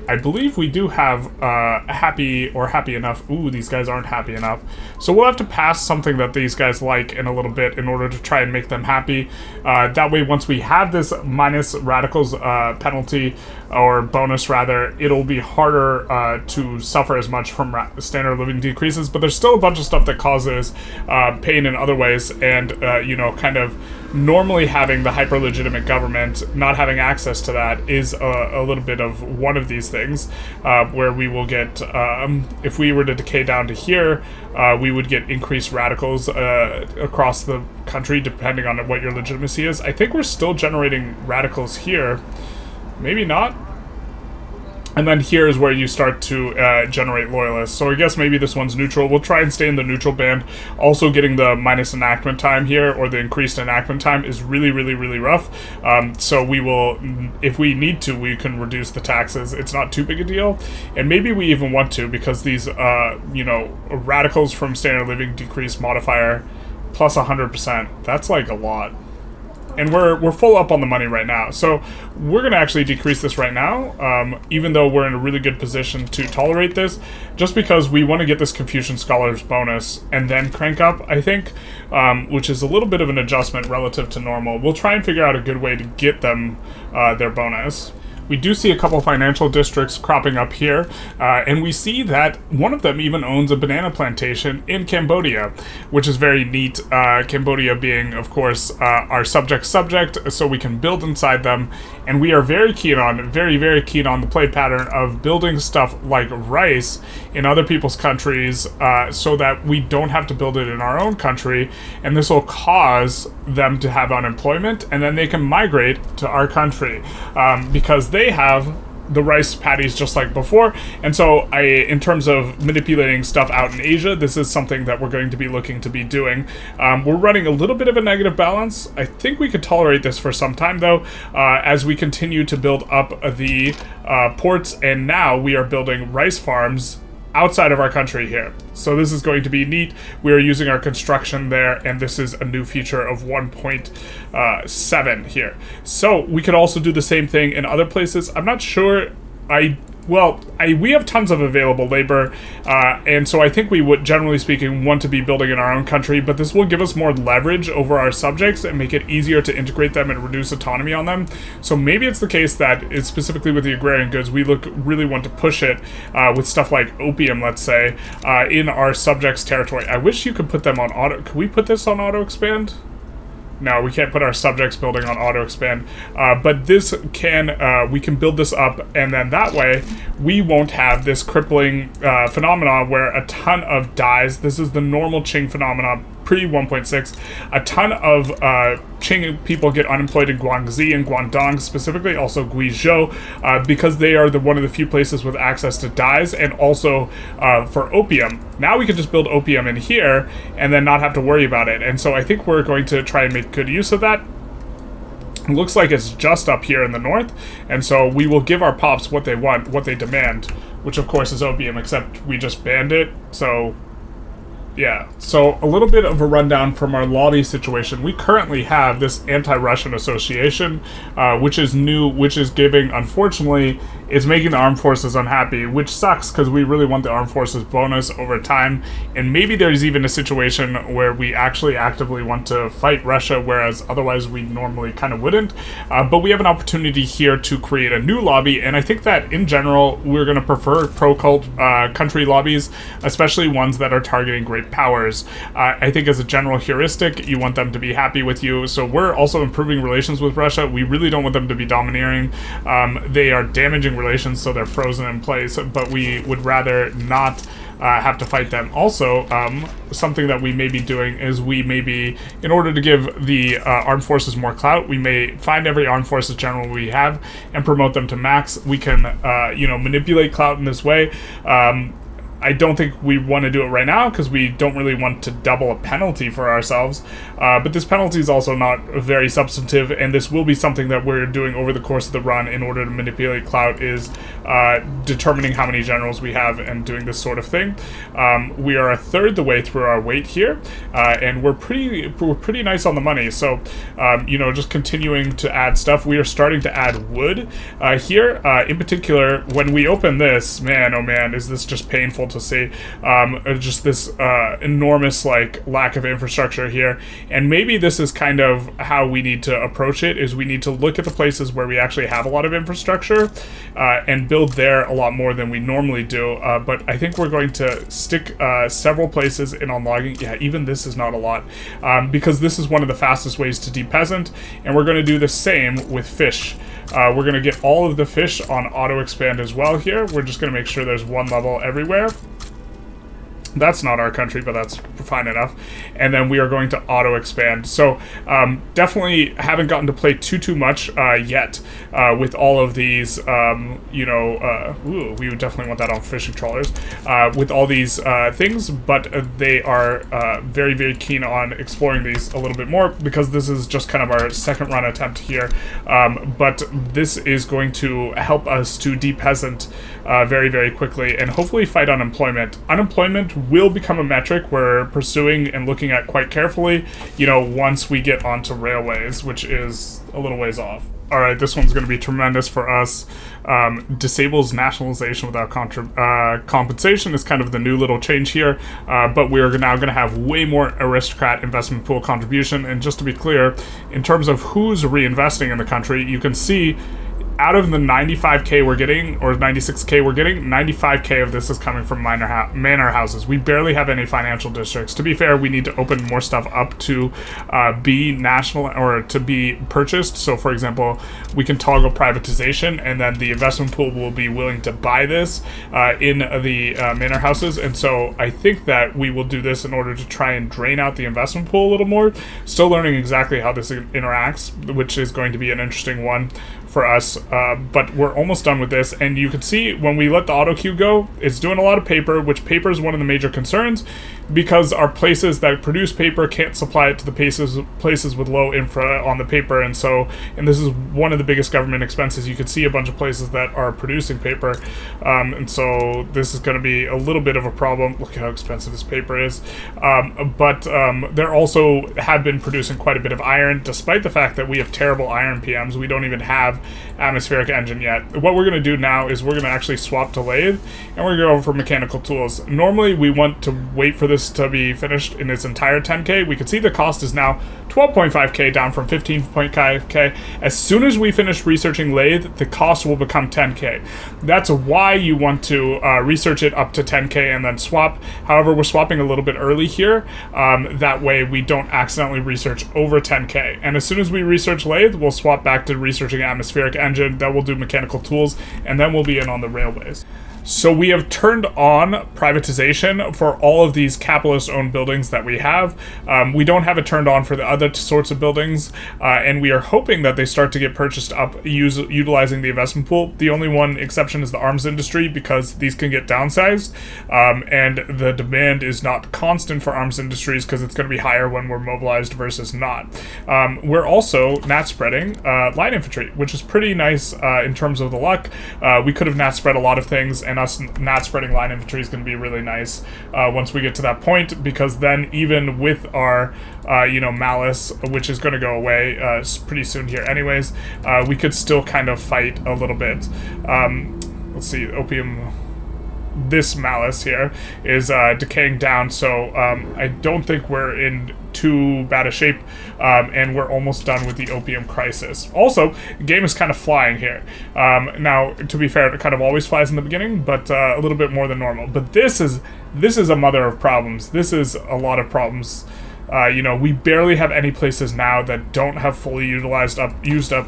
I believe we do have happy enough. Ooh, these guys aren't happy enough. So we'll have to pass something that these guys like in a little bit in order to try and make them happy. That way, once we have this minus radicals penalty, or bonus rather, it'll be harder to suffer as much from standard of living decreases. But there's still a bunch of stuff that causes pain in other ways, and kind of normally having the hyper-legitimate government not having access to that is a little bit of one of these things, where we will get, if we were to decay down to here, we would get increased radicals across the country depending on what your legitimacy is. I think we're still generating radicals here. Maybe not. And then here is where you start to generate loyalists. So I guess maybe this one's neutral. We'll try and stay in the neutral band. Also getting the minus enactment time here, or the increased enactment time, is really rough. So we will, if we need to, we can reduce the taxes. It's not too big a deal. And maybe we even want to, because these, radicals from standard living decrease modifier plus 100%, that's like a lot. And we're full up on the money right now. So we're going to actually decrease this right now, even though we're in a really good position to tolerate this, just because we want to get this Confucian Scholars bonus and then crank up, I think, which is a little bit of an adjustment relative to normal. We'll try and figure out a good way to get them their bonus. We do see a couple financial districts cropping up here, and we see that one of them even owns a banana plantation in Cambodia, which is very neat. Cambodia being, of course, our subject, so we can build inside them, and we are very keen on the play pattern of building stuff like rice in other people's countries, so that we don't have to build it in our own country, and this will cause them to have unemployment, and then they can migrate to our country, because they have the rice paddies just like before. And so in terms of manipulating stuff out in Asia, this is something that we're going to be looking to be doing. We're running a little bit of a negative balance. I think we could tolerate this for some time, though, as we continue to build up the ports, and now we are building rice farms outside of our country here. So this is going to be neat. We are using our construction there, and this is a new feature of 1.7 here. So we could also do the same thing in other places. I'm not sure. We have tons of available labor, and so I think we would, generally speaking, want to be building in our own country, but this will give us more leverage over our subjects and make it easier to integrate them and reduce autonomy on them. So maybe it's the case that, it's specifically with the agrarian goods, we really want to push it with stuff like opium, let's say, in our subjects' territory. I wish you could put them on auto... Could we put this on auto expand? No, we can't put our subjects building on auto expand, but this can, we can build this up, and then that way we won't have this crippling phenomenon where a ton of dies. This is the normal Qing phenomenon pre 1.6. A ton of Qing people get unemployed in Guangxi and Guangdong, specifically also Guizhou, because they are one of the few places with access to dyes, and also for opium. Now we can just build opium in here and then not have to worry about it. And so I think we're going to try and make good use of that. It looks like it's just up here in the north, and so we will give our pops what they want, what they demand, which of course is opium, except we just banned it, so... Yeah, so a little bit of a rundown from our lobby situation. We currently have this anti-Russian association, which is new, which is giving, unfortunately, it's making the armed forces unhappy, which sucks because we really want the armed forces bonus over time. And maybe there's even a situation where we actually actively want to fight Russia, whereas otherwise we normally kind of wouldn't. But we have an opportunity here to create a new lobby, and I think that in general, we're going to prefer pro-cult country lobbies, especially ones that are targeting great powers. I think as a general heuristic, you want them to be happy with you. So we're also improving relations with Russia. We really don't want them to be domineering. They are damaging relations, so they're frozen in place, but we would rather not have to fight them. Also, something that we may be doing is we may be, in order to give the armed forces more clout, we may find every armed forces general we have and promote them to max. We can, manipulate clout in this way. I don't think we want to do it right now because we don't really want to double a penalty for ourselves. But this penalty is also not very substantive, and this will be something that we're doing over the course of the run in order to manipulate clout, is determining how many generals we have and doing this sort of thing. We are a third the way through our wait here, and we're pretty nice on the money. So, just continuing to add stuff. We are starting to add wood here. In particular, when we open this, man, oh man, is this just painful to see. Just this enormous lack of infrastructure here, and maybe this is kind of how we need to approach it, is we need to look at the places where we actually have a lot of infrastructure and build there a lot more than we normally do, but I think we're going to stick several places in on logging. Yeah, even this is not a lot, because this is one of the fastest ways to de-peasant, and we're going to do the same with fish. We're going to get all of the fish on auto expand as well here. We're just going to make sure there's one level everywhere. That's not our country, but that's fine enough. And then we are going to auto expand. So definitely haven't gotten to play too much yet with all of these. We would definitely want that on fishing trawlers with all these things, but they are very, very keen on exploring these a little bit more, because this is just kind of our second run attempt here. But this is going to help us to de-peasant very, very quickly, and hopefully fight unemployment. Unemployment will become a metric we're pursuing and looking at quite carefully, once we get onto railways, which is a little ways off. All right, this one's going to be tremendous for us. Disables nationalization without compensation is kind of the new little change here, but we're now going to have way more aristocrat investment pool contribution. And just to be clear, in terms of who's reinvesting in the country, you can see out of the 95k we're getting, or 96k we're getting, 95k of this is coming from manor houses. We barely have any financial districts. To be fair, we need to open more stuff up to be national, or to be purchased. So for example, we can toggle privatization, and then the investment pool will be willing to buy this in the manor houses. And so I think that we will do this in order to try and drain out the investment pool a little more. Still learning exactly how this interacts, which is going to be an interesting one for us, but we're almost done with this. And you can see when we let the auto queue go, it's doing a lot of paper, which paper is one of the major concerns, because our places that produce paper can't supply it to the places with low infra on the paper. And this is one of the biggest government expenses. You can see a bunch of places that are producing paper, and so this is going to be a little bit of a problem. Look at how expensive this paper is. But there also have been producing quite a bit of iron, despite the fact that we have terrible iron PMs. We don't even have atmospheric engine yet. What we're going to do now is we're going to actually swap to lathe, and we're going to go over for mechanical tools. Normally we want to wait for this to be finished in its entire 10k. We can see the cost is now 12.5k, down from 15.5k. As soon as we finish researching lathe, the cost will become 10k. That's why you want to research it up to 10k and then swap. However, we're swapping a little bit early here. That way we don't accidentally research over 10k. And as soon as we research lathe, we'll swap back to researching atmospheric engine. Then we'll do mechanical tools, and then we'll be in on the railways. So we have turned on privatization for all of these capitalist-owned buildings that we have. We don't have it turned on for the other sorts of buildings, and we are hoping that they start to get purchased up utilizing the investment pool. The only one exception is the arms industry, because these can get downsized, and the demand is not constant for arms industries because it's going to be higher when we're mobilized versus not. We're also nat spreading line infantry, which is pretty nice in terms of the luck. We could have nat spread a lot of things, and us not spreading line infantry is going to be really nice once we get to that point, because then even with our malice, which is going to go away pretty soon here anyways, we could still kind of fight a little bit. Let's see, opium, this malice here is decaying down, so I don't think we're in too bad a shape, and we're almost done with the opium crisis. Also, the game is kind of flying here. Now, to be fair, it kind of always flies in the beginning, but a little bit more than normal. But this is a mother of problems. This is a lot of problems. We barely have any places now that don't have fully used up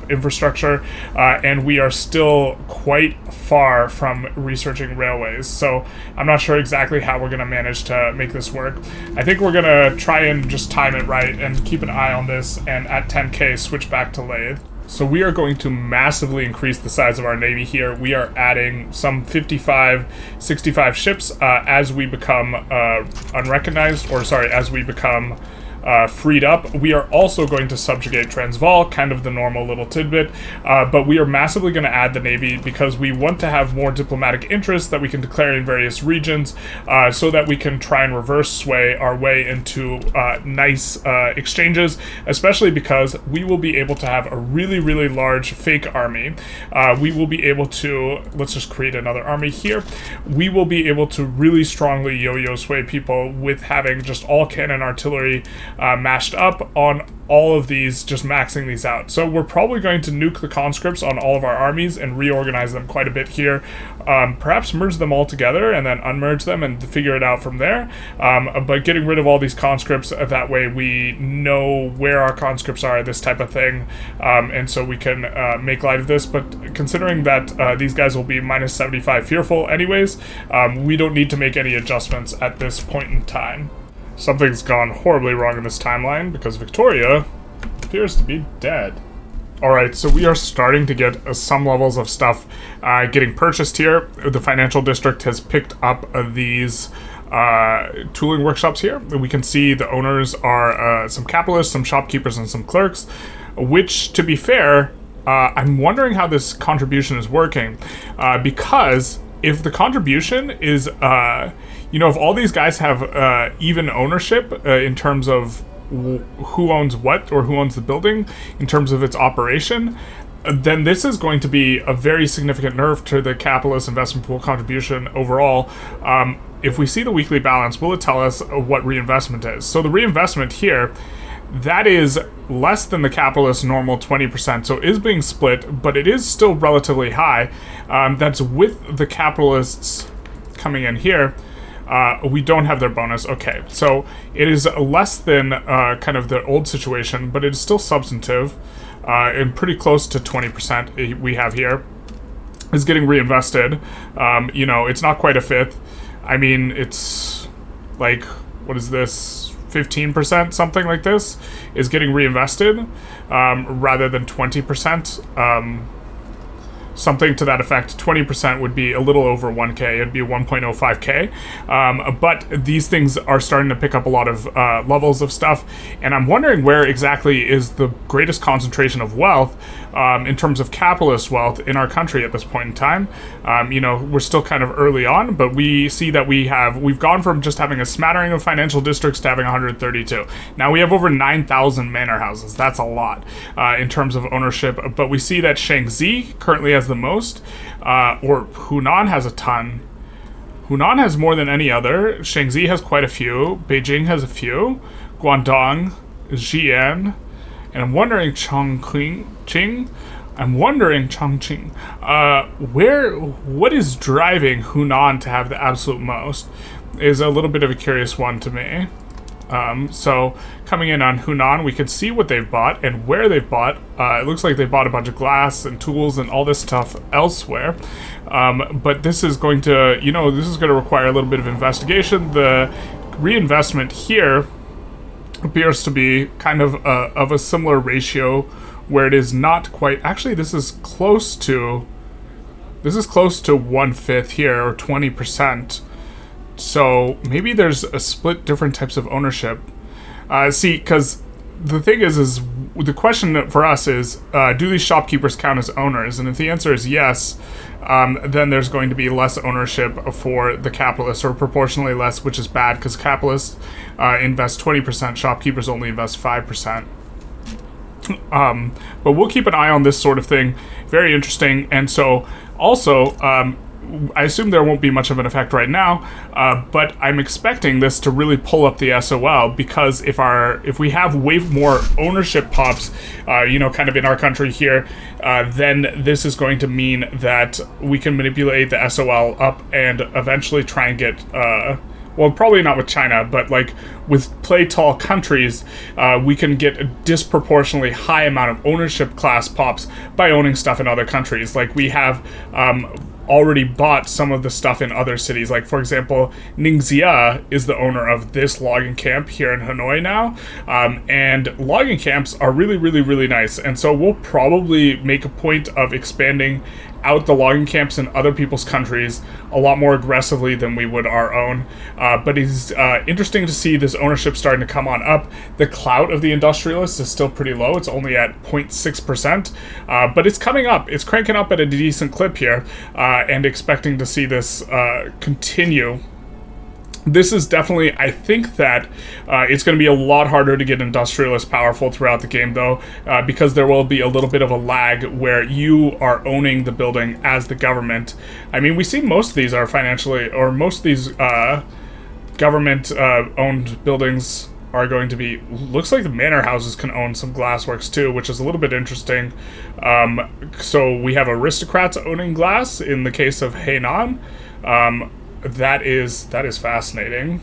infrastructure, and we are still quite far from researching railways. So I'm not sure exactly how we're going to manage to make this work. I think we're going to try and just time it right and keep an eye on this, and at 10k switch back to lathe. So we are going to massively increase the size of our navy here. We are adding some 55, 65 ships as we become as we become freed up. We are also going to subjugate Transvaal, kind of the normal little tidbit, but we are massively going to add the navy because we want to have more diplomatic interests that we can declare in various regions, so that we can try and reverse sway our way into nice exchanges, especially because we will be able to have a really, really large fake army. We will be able to, let's just create another army here. We will be able to really strongly yo-yo sway people with having just all cannon artillery mashed up on all of these, just maxing these out. So we're probably going to nuke the conscripts on all of our armies and reorganize them quite a bit here. Perhaps merge them all together and then unmerge them and figure it out from there. But getting rid of all these conscripts, that way we know where our conscripts are, this type of thing. And so we can make light of this. But considering that these guys will be minus 75 fearful anyways, we don't need to make any adjustments at this point in time. Something's gone horribly wrong in this timeline because Victoria appears to be dead. Alright, so we are starting to get some levels of stuff getting purchased here. The financial district has picked up these tooling workshops here. We can see the owners are some capitalists, some shopkeepers, and some clerks, which, to be fair, I'm wondering how this contribution is working, because if the contribution is, if all these guys have even ownership in terms of who owns what or who owns the building in terms of its operation, then this is going to be a very significant nerf to the capitalist investment pool contribution overall. If we see the weekly balance, will it tell us what reinvestment is? So the reinvestment here, that is less than the capitalist normal 20%, so it is being split, but it is still relatively high. That's with the capitalists coming in here. We don't have their bonus. Okay, so it is less than kind of the old situation, but it is still substantive and pretty close to 20% we have here. Is getting reinvested. It's not quite a fifth. I mean, it's like, what is this? 15%, something like this, is getting reinvested rather than 20%. something to that effect. 20% would be a little over 1K. It'd be 1.05K. But these things are starting to pick up a lot of levels of stuff, and I'm wondering where exactly is the greatest concentration of wealth in terms of capitalist wealth in our country at this point in time. We're still kind of early on, but we see that we've gone from just having a smattering of financial districts to having 132. Now we have over 9,000 manor houses. That's a lot in terms of ownership, but we see that Shaanxi currently has the most, or Hunan has a ton. Hunan has more than any other. Shaanxi has quite a few. Beijing has a few. Guangdong, Xi'an, and I'm wondering Chongqing. What is driving Hunan to have the absolute most is a little bit of a curious one to me. So coming in on Hunan, we can see what they've bought and where they've bought. It looks like they bought a bunch of glass and tools and all this stuff elsewhere. But this is going to, require a little bit of investigation. The reinvestment here appears to be kind of a similar ratio, where it is not quite. Actually, this is close to 1/5 here, or 20%. So maybe there's a split different types of ownership. Because the thing is the question for us is, do these shopkeepers count as owners? And if the answer is yes, then there's going to be less ownership for the capitalists, or proportionally less, which is bad, because capitalists invest 20%, shopkeepers only invest 5%. But we'll keep an eye on this sort of thing. Very interesting. And so also, I assume there won't be much of an effect right now, but I'm expecting this to really pull up the SOL, because if we have way more ownership pops, kind of in our country here, then this is going to mean that we can manipulate the SOL up and eventually try and get, well, probably not with China, but like with play tall countries, we can get a disproportionately high amount of ownership class pops by owning stuff in other countries. Like we have already bought some of the stuff in other cities. Like, for example, Ningxia is the owner of this logging camp here in Hanoi now, and logging camps are really, really, really nice. And so we'll probably make a point of expanding out the logging camps in other people's countries a lot more aggressively than we would our own. But it's interesting to see this ownership starting to come on up. The clout of the industrialists is still pretty low. It's only at 0.6%, but it's coming up. It's cranking up at a decent clip here, and expecting to see this continue. This is definitely, I think that it's going to be a lot harder to get industrialists powerful throughout the game, though, because there will be a little bit of a lag where you are owning the building as the government. I mean, we see most of these are financially, or most of these government-owned buildings are going to be, looks like the manor houses can own some glassworks too, which is a little bit interesting. So we have aristocrats owning glass in the case of Hainan. That is fascinating.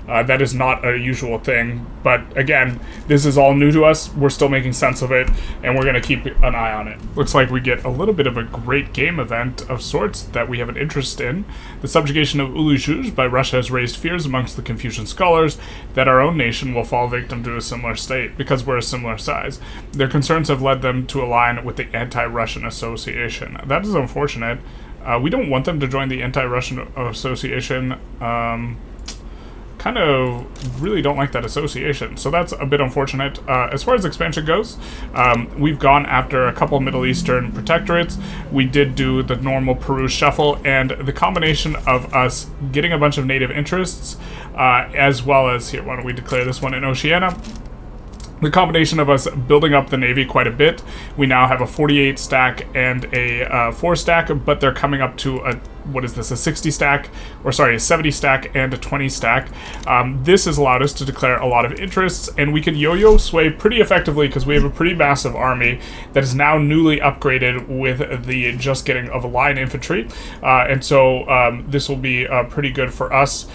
That is not a usual thing, but again, this is all new to us. We're still making sense of it, and we're going to keep an eye on it. Looks like we get a little bit of a great game event of sorts that we have an interest in. The subjugation of Ulujuj by Russia has raised fears amongst the Confucian scholars that our own nation will fall victim to a similar state, because we're a similar size. Their concerns have led them to align with the Anti-Russian Association. That is unfortunate. We don't want them to join the Anti-Russian Association. Kind of really don't like that association, so that's a bit unfortunate. As far as expansion goes, we've gone after a couple Middle Eastern protectorates. We did do the normal Peru shuffle, and the combination of us getting a bunch of native interests, as well as, here, why don't we declare this one in Oceania? The combination of us building up the Navy quite a bit. We now have a 48 stack and a 4 stack, but they're coming up to a, what is this, a 60 stack, or sorry, a 70 stack and a 20 stack. This has allowed us to declare a lot of interests, and we can yo-yo sway pretty effectively because we have a pretty massive army that is now newly upgraded with the just getting of a line infantry, and so this will be pretty good for us.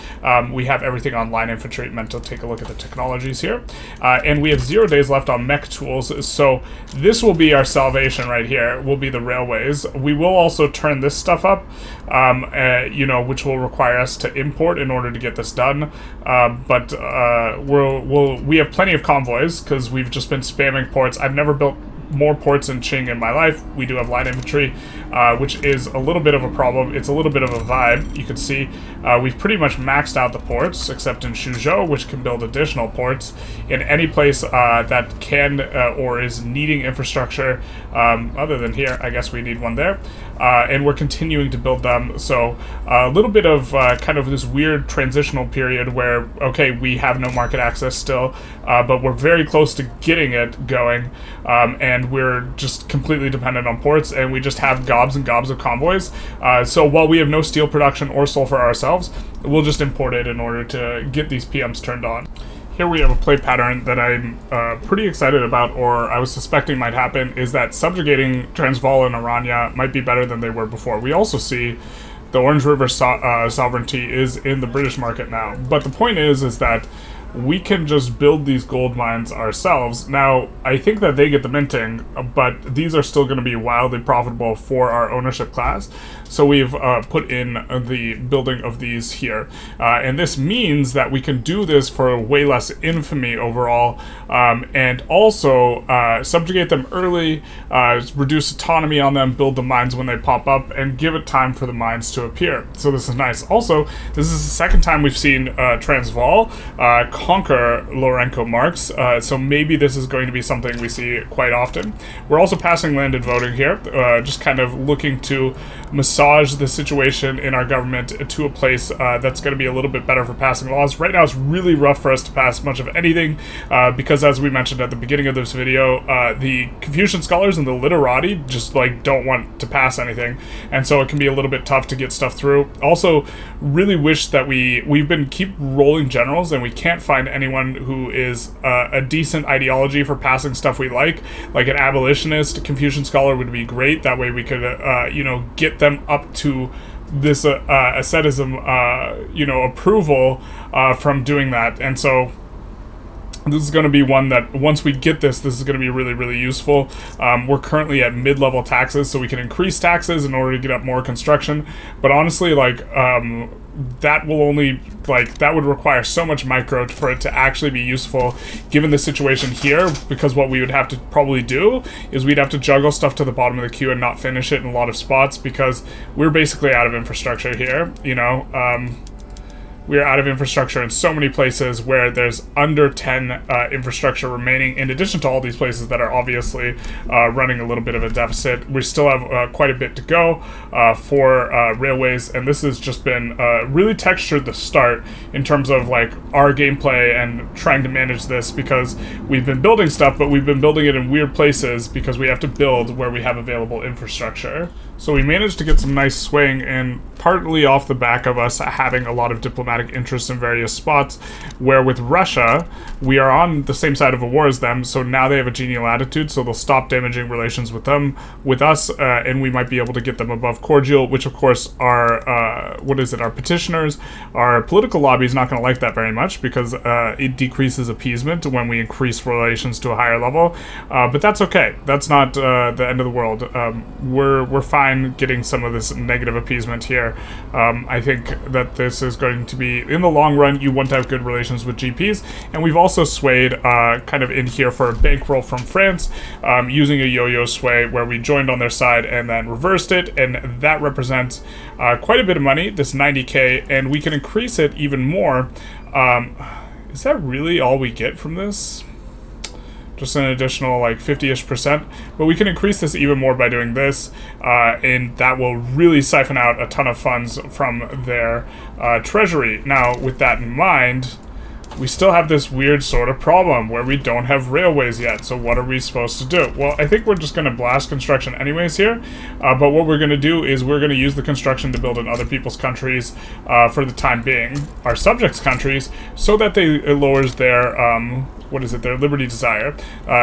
We have everything on line infantry. Meant to take a look at the technologies here, and we have 0 days left on mech tools, so this will be our salvation right here, will be the railways. We will also turn this stuff up, which will require us to import in order to get this done. We have plenty of convoys because we've just been spamming ports. I've never built more ports in Qing in my life. We do have light infantry, which is a little bit of a problem. It's a little bit of a vibe. You can see we've pretty much maxed out the ports, except in Suzhou, which can build additional ports. In any place that can or is needing infrastructure, other than here, I guess we need one there. And we're continuing to build them. So a little bit of kind of this weird transitional period where, okay, we have no market access still, but we're very close to getting it going, and we're just completely dependent on ports, and we just have gobs and gobs of convoys. So while we have no steel production or sulfur ourselves, we'll just import it in order to get these PMs turned on. Here we have a play pattern that I'm pretty excited about, or I was suspecting might happen, is that subjugating Transvaal and Orania might be better than they were before. We also see the Orange River sovereignty is in the British market now. But the point is that we can just build these gold mines ourselves. Now, I think that they get the minting, but these are still going to be wildly profitable for our ownership class. So we've put in the building of these here. And this means that we can do this for way less infamy overall, and also subjugate them early, reduce autonomy on them, build the mines when they pop up, and give it time for the mines to appear. So this is nice. Also, this is the second time we've seen Transvaal conquer Lourenco marks, so maybe this is going to be something we see quite often. We're also passing landed voting here, just kind of looking to massage the situation in our government to a place that's going to be a little bit better for passing laws. Right now it's really rough for us to pass much of anything, because as we mentioned at the beginning of this video, the Confucian scholars and the literati just like don't want to pass anything, and so it can be a little bit tough to get stuff through. Also, really wish that we've been keep rolling generals and we can't find anyone who is a decent ideology for passing stuff we like an abolitionist Confucian scholar would be great. That way we could get them up to this asceticism approval from doing that. And so this is going to be one that once we get this is going to be really, really useful. We're currently at mid-level taxes, so we can increase taxes in order to get up more construction. But honestly, that will only, that would require so much micro for it to actually be useful given the situation here, because what we would have to probably do is we'd have to juggle stuff to the bottom of the queue and not finish it in a lot of spots, because we're basically out of infrastructure here, we are out of infrastructure in so many places where there's under 10 infrastructure remaining, in addition to all these places that are obviously running a little bit of a deficit. We still have quite a bit to go for railways, and this has just been really textured the start in terms of our gameplay and trying to manage this, because we've been building stuff, but we've been building it in weird places because we have to build where we have available infrastructure. So we managed to get some nice swing, and partly off the back of us having a lot of diplomatic interests in various spots, where with Russia, we are on the same side of a war as them, so now they have a genial attitude, so they'll stop damaging relations with us, and we might be able to get them above cordial, which of course are, our petitioners, our political lobby is not going to like that very much, because it decreases appeasement when we increase relations to a higher level, but that's okay. That's not the end of the world. We're fine getting some of this negative appeasement here. I think that this is going to be, in the long run, you want to have good relations with GPs, and we've also swayed kind of in here for a bankroll from France, using a yo-yo sway where we joined on their side and then reversed it, and that represents quite a bit of money, this 90k, and we can increase it even more. Is that really all we get from this? Just an additional 50-ish%, but we can increase this even more by doing this, and that will really siphon out a ton of funds from their treasury. Now, with that in mind, we still have this weird sort of problem where we don't have railways yet, so what are we supposed to do? Well, I think we're just going to blast construction anyways here, but what we're going to do is we're going to use the construction to build in other people's countries for the time being, our subjects' countries, so that it lowers their their liberty desire,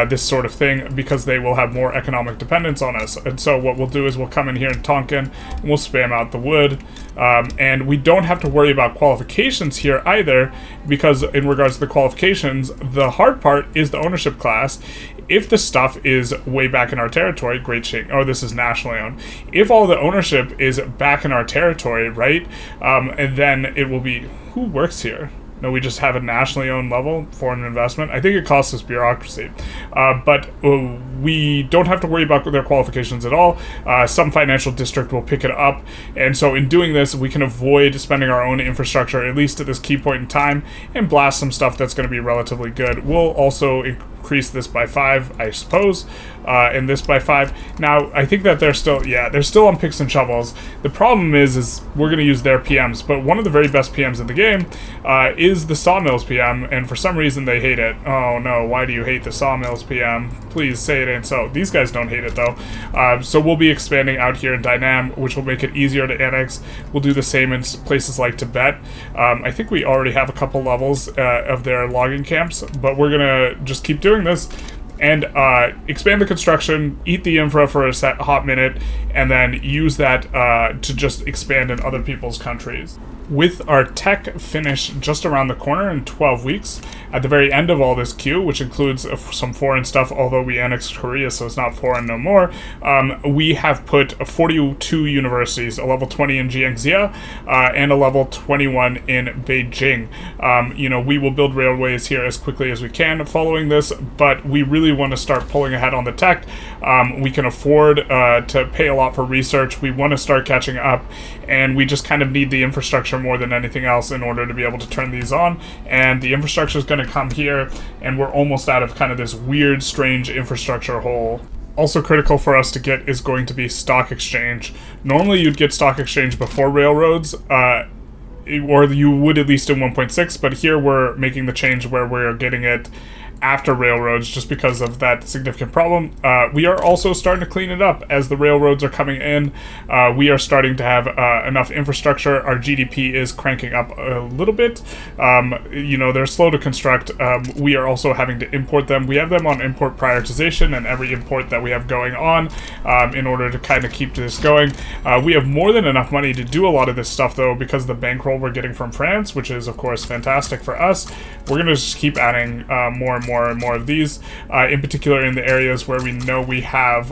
this sort of thing, because they will have more economic dependence on us. And so what we'll do is we'll come in here in Tonkin, and we'll spam out the wood, and we don't have to worry about qualifications here either, because in regards to the qualifications, the hard part is the ownership class. If the stuff is way back in our territory, Great Qing, oh, this is nationally owned. If all the ownership is back in our territory, right, and then it will be, who works here? No, we just have a nationally owned level, foreign investment. I think it costs us bureaucracy. But we don't have to worry about their qualifications at all. Some financial district will pick it up. And so in doing this, we can avoid spending our own infrastructure, at least at this key point in time, and blast some stuff that's going to be relatively good. We'll also increase this by 5, I suppose, and this by 5. Now, I think that they're still on picks and shovels. The problem is we're going to use their PMs, but one of the very best PMs in the game is the Sawmills PM, and for some reason they hate it. Oh no, why do you hate the Sawmills PM? Please say it ain't so. These guys don't hate it though. So we'll be expanding out here in Dynam, which will make it easier to annex. We'll do the same in places like Tibet. I think we already have a couple levels of their logging camps, but we're gonna just keep doing this and expand the construction, eat the infra for a hot minute, and then use that to just expand in other people's countries. With our tech finish just around the corner in 12 weeks, at the very end of all this queue, which includes some foreign stuff, although we annexed Korea, so it's not foreign no more, we have put 42 universities, a level 20 in Jiangxia, and a level 21 in Beijing. We will build railways here as quickly as we can following this, but we really want to start pulling ahead on the tech. We can afford to pay a lot for research. We want to start catching up, and we just kind of need the infrastructure more than anything else in order to be able to turn these on. And the infrastructure is going to come here, and we're almost out of kind of this weird, strange infrastructure hole. Also critical for us to get is going to be stock exchange. Normally you'd get stock exchange before railroads, or you would at least in 1.6, but here we're making the change where we're getting it after railroads just because of that significant problem. We are also starting to clean it up as the railroads are coming in. We are starting to have enough infrastructure. Our GDP is cranking up a little bit. They're slow to construct. We are also having to import them. We have them on import prioritization, and every import that we have going on in order to kind of keep this going. We have more than enough money to do a lot of this stuff though, because of the bankroll we're getting from France, which is of course fantastic for us. We're going to just keep adding more and more of these, in particular in the areas where we know we have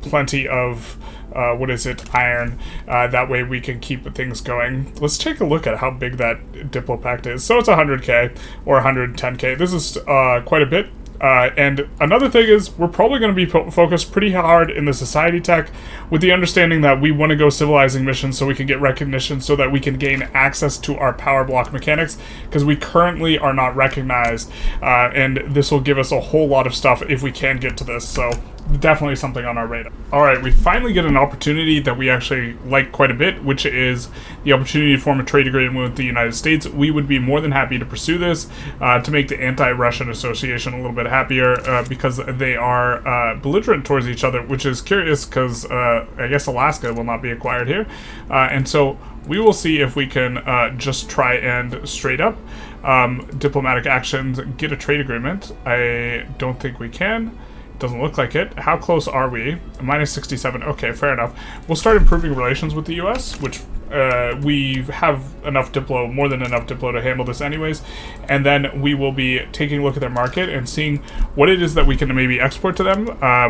plenty of iron. That way we can keep things going. Let's take a look at how big that Diplopact is. So it's 100k or 110k. This is quite a bit. And another thing is, we're probably going to be focused pretty hard in the society tech, with the understanding that we want to go civilizing missions so we can get recognition, so that we can gain access to our power block mechanics, because we currently are not recognized, and this will give us a whole lot of stuff if we can get to this, so definitely something on our radar. Alright, we finally get an opportunity that we actually like quite a bit, which is the opportunity to form a trade agreement with the United States. We would be more than happy to pursue this, to make the anti-Russian association a little bit happier, because they are belligerent towards each other, which is curious because I guess Alaska will not be acquired here, and so we will see if we can just try and straight up diplomatic actions get a trade agreement. I don't think we can. Doesn't look like it. How close are we? Minus 67. Okay, fair enough. We'll start improving relations with the US, which we have enough Diplo, more than enough Diplo to handle this anyways. And then we will be taking a look at their market and seeing what it is that we can maybe export to them.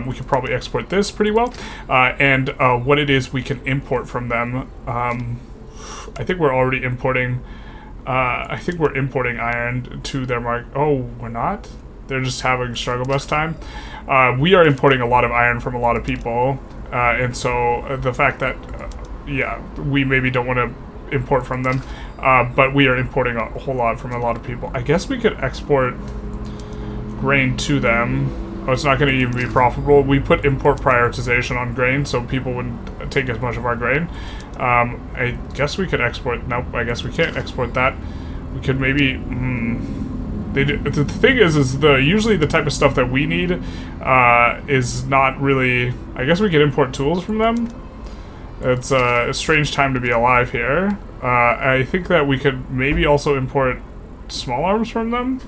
We could probably export this pretty well. And what it is we can import from them. I think we're already importing... I think we're importing iron to their market. Oh, we're not? They're just having struggle bus time. We are importing a lot of iron from a lot of people, and so the fact that, we maybe don't want to import from them, but we are importing a whole lot from a lot of people. I guess we could export grain to them. Oh, it's not going to even be profitable. We put import prioritization on grain, so people wouldn't take as much of our grain. I guess we could export... Nope, I guess we can't export that. We could maybe... The thing is usually the type of stuff that we need is not really... I guess we could import tools from them. It's a strange time to be alive here. I think that we could maybe also import small arms from them.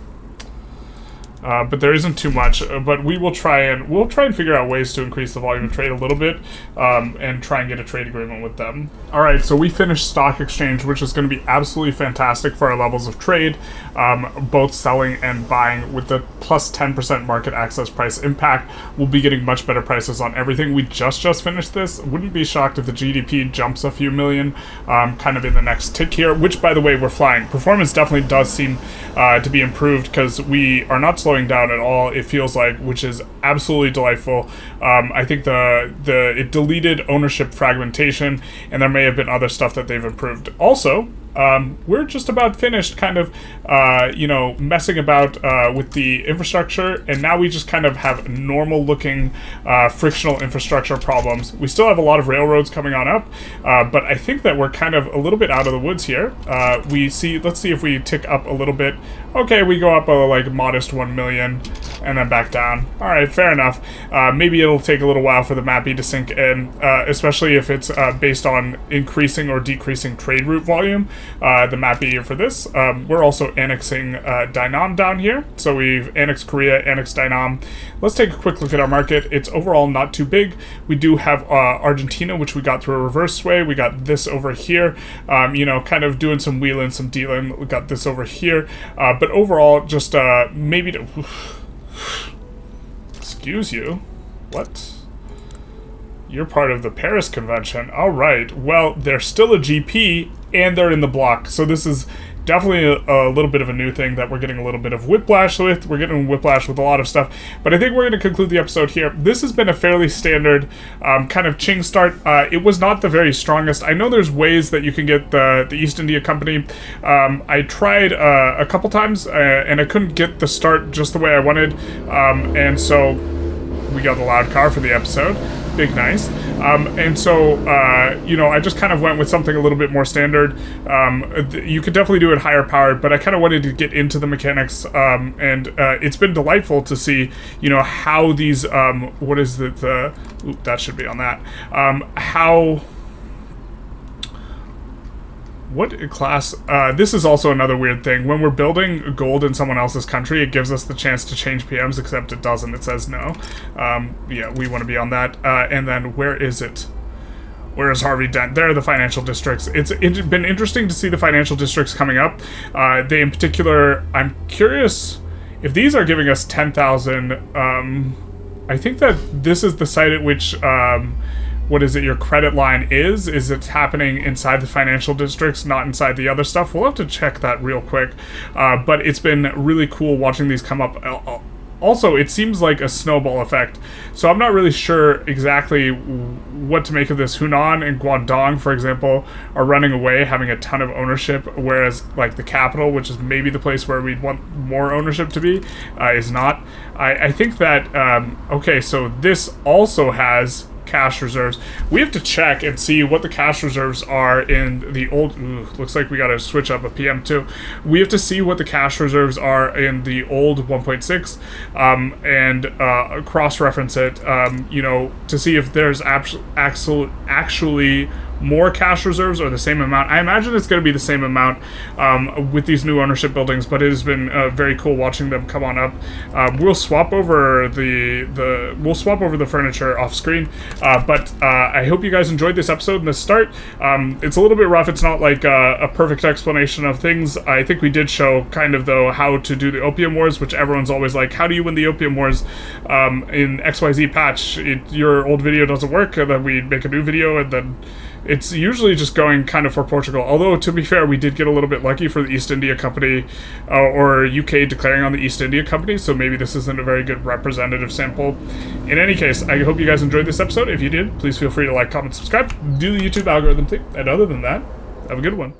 but there isn't too much. But we'll try and figure out ways to increase the volume of trade a little bit, and try and get a trade agreement with them. All right, so we finished stock exchange, which is going to be absolutely fantastic for our levels of trade, both selling and buying. With the plus 10% market access price impact, we'll be getting much better prices on everything. We just finished this. Wouldn't be shocked if the GDP jumps a few million, kind of in the next tick here. Which, by the way, we're flying. Performance definitely does seem to be improved because we are not slowing down at all. It feels like, which is absolutely delightful. I think it deleted ownership fragmentation, and there may have been other stuff that they've improved. Also, we're just about finished kind of, messing about with the infrastructure, and now we just kind of have normal looking frictional infrastructure problems. We still have a lot of railroads coming on up, but I think that we're kind of a little bit out of the woods here. Let's see if we tick up a little bit. Okay, we go up a like modest 1 million and then back down. All right, fair enough. Maybe it'll take a little while for the MAPI to sink in, especially if it's based on increasing or decreasing trade route volume. The MAPI for this. We're also annexing Dainam down here. So we've annexed Korea, annexed Dainam. Let's take a quick look at our market. It's overall not too big. We do have Argentina, which we got through a reverse sway. We got this over here, kind of doing some wheeling, some dealing. We got this over here. But overall, just maybe to... Excuse you. What? You're part of the Paris Convention. All right. Well, they're still a GP, and they're in the block. So this is definitely a little bit of a new thing that we're getting a little bit of whiplash with. We're getting whiplash with a lot of stuff. But I think we're going to conclude the episode here. This has been a fairly standard kind of Qing start. It was not the very strongest. I know there's ways that you can get the East India Company. I tried a couple times, and I couldn't get the start just the way I wanted. And so we got the loud car for the episode. Big nice. And so, I just kind of went with something a little bit more standard. You could definitely do it higher powered, but I kind of wanted to get into the mechanics, and it's been delightful to see, how these, what is the that should be on that, what class? This is also another weird thing. When we're building gold in someone else's country, it gives us the chance to change PMs, except it doesn't. It says no. Yeah, we want to be on that. And then where is it? Where is Harvey Dent? There are the financial districts. It's been interesting to see the financial districts coming up. They, in particular, I'm curious if these are giving us 10,000. I think that this is the site at which... what is it, your credit line is it's happening inside the financial districts, not inside the other stuff. We'll have to check that real quick. But it's been really cool watching these come up. Also, it seems like a snowball effect. So I'm not really sure exactly what to make of this. Hunan and Guangdong, for example, are running away, having a ton of ownership, whereas like the capital, which is maybe the place where we'd want more ownership to be, is not. I think that, okay, so this also has cash reserves. We have to check and see what the cash reserves are in the old... looks like we got to switch up a PM too. We have to see what the cash reserves are in the old 1.6 and cross-reference it, to see if there's actually more cash reserves or the same amount. I imagine it's going to be the same amount with these new ownership buildings, but it has been very cool watching them come on up. We'll swap over the furniture off screen, but I hope you guys enjoyed this episode and this start. It's a little bit rough. It's not like a perfect explanation of things. I think we did show kind of though how to do the Opium Wars, which everyone's always like, how do you win the Opium Wars in XYZ patch? Your old video doesn't work, and then we make a new video, and then it's usually just going kind of for Portugal. Although, to be fair, we did get a little bit lucky for the East India Company, or UK declaring on the East India Company, so maybe this isn't a very good representative sample. In any case, I hope you guys enjoyed this episode. If you did, please feel free to like, comment, subscribe, do the YouTube algorithm thing, and other than that, have a good one.